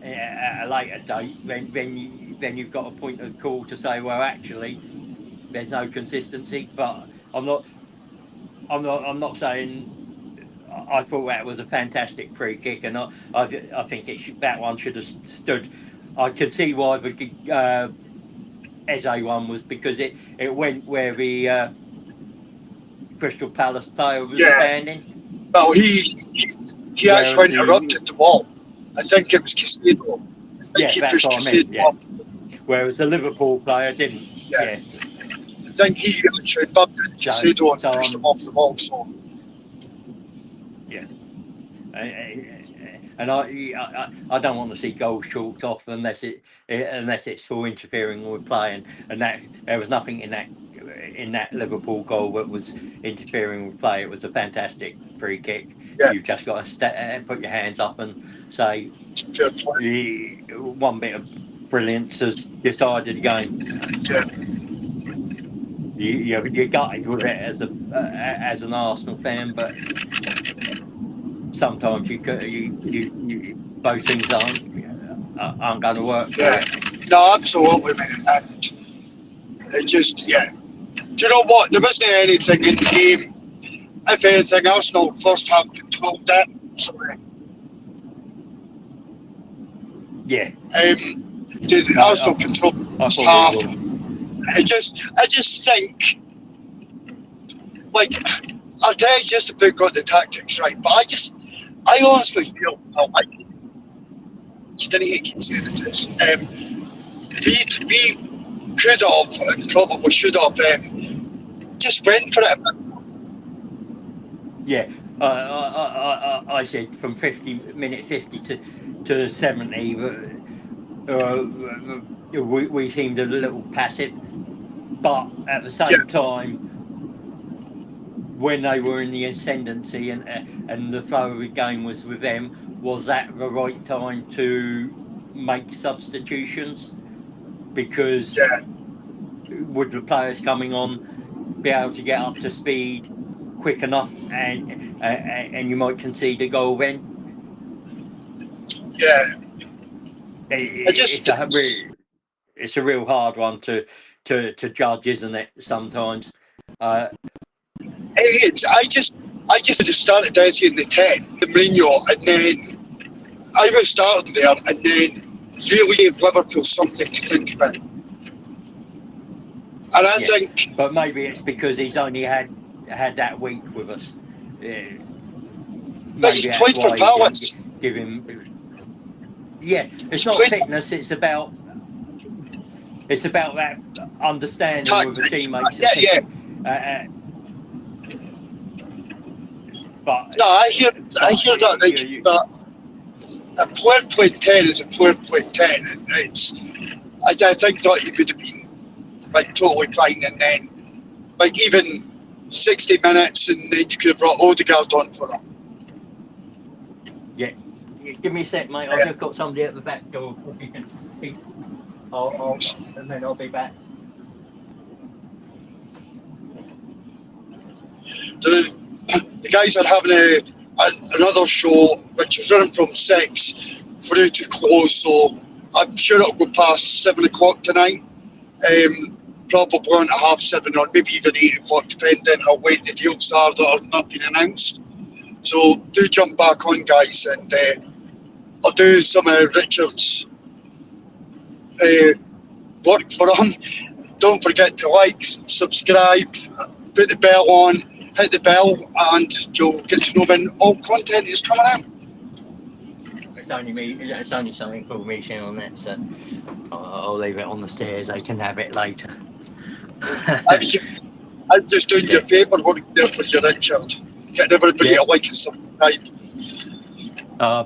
at a later date, then you've got a point of call to say, well, actually, there's no consistency. But I'm not saying. I thought that was a fantastic free kick, and I think that one should have stood. I could see why the Eze one was, because it went where the Crystal Palace player was standing. Well, he actually interrupted the ball. I think it was Caicedo. That's what I meant. Yeah. Whereas the Liverpool player didn't. Yeah. I think he actually bumped into Caicedo and pushed him off the ball. So. Yeah. And I don't want to see goals chalked off unless it's for interfering with play, and that there was nothing in that Liverpool goal that was interfering with play. It was a fantastic free kick. Yeah. You've just got to put your hands up and say one bit of brilliance has decided the game. Yeah. You're gutted with it as an Arsenal fan, but sometimes both things aren't going to work. Yeah, no, absolutely, mate. And it just, do you know what? There wasn't anything in the game. If anything, Arsenal first half controlled that. Sorry. Arsenal controlled first half. I just think, like, Arteta's just about got the tactics right, but I honestly feel like you didn't keep saying this. We could have and probably should have just went for it. Yeah, I said from minute 50 to 70, we seemed a little passive, but at the same time, when they were in the ascendancy and the flow of the game was with them, was that the right time to make substitutions? Because would the players coming on be able to get up to speed quick enough, and you might concede a goal then? Yeah. It's a real hard one to judge, isn't it? Sometimes. I just had started Eze in the 10, the Mourinho, and then I was starting there, and then really gave Liverpool something to think about. And I think, but maybe it's because he's only had that week with us. But he's played for Palace. Give him. Yeah, it's not fitness. It's about that understanding with the teammates. But no, I hear that. That a player playing 10 is a player playing 10. I think that he would have been like totally fine, and then like even 60 minutes, and then you could have brought Odegaard on for him. Yeah, give me a sec, mate. I've just got somebody at the back door. And then I'll be back. The guys are having another show, which is running from 6 through to close, so I'm sure it'll go past 7 o'clock tonight. Probably on to 7:30 or maybe even 8 o'clock, depending how late the deals are that have not been announced. So do jump back on, guys, and I'll do some of Richard's work for him. Don't forget to like, subscribe, put the bell on, hit the bell, and you'll get to know when all content is coming out. It's only me. It's only something called me on that, so I'll leave it on the stairs. I can have it later. I'm just doing your paperwork there for you, Richard. Getting everybody to like and subscribe.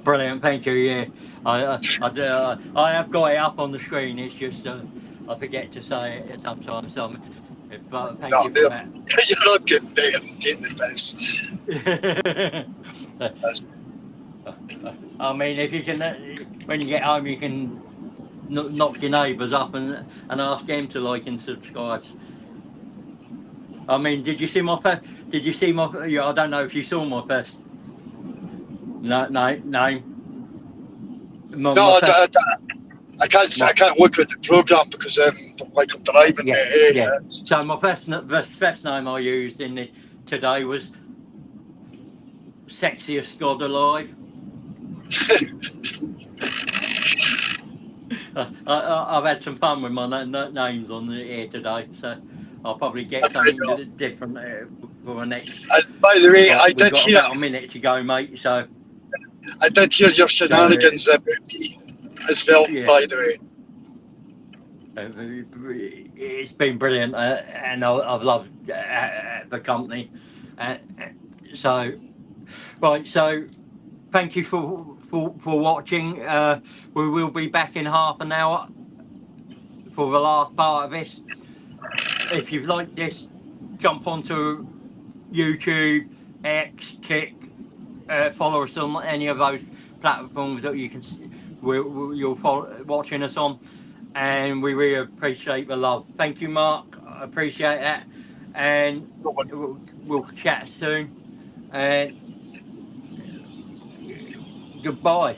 Brilliant, thank you. Yeah, I have got it up on the screen. It's just I forget to say it sometimes. Thank you for that. You're not getting there. I'm getting the best. I mean, if you can, when you get home, you can knock your neighbours up and ask them to like and subscribe. I mean, did you see my? I don't know if you saw my first. No. No, I can't look at the programme because I'm driving. Yeah. So my first name I used today was Sexiest God Alive. I've had some fun with my names on here today, so I'll probably get something different for the next. By the way, I did got hear about a minute to go, mate. So I did hear your shenanigans about me as well. Yeah. By the way, it's been brilliant, and I've loved the company. So thank you for watching. We will be back in half an hour for the last part of this. If you've liked this, jump onto YouTube, X, Kick, follow us on any of those platforms that you can. You'll follow watching us on, and we really appreciate the love. Thank you, Mark. I appreciate that, and we'll chat soon. And goodbye.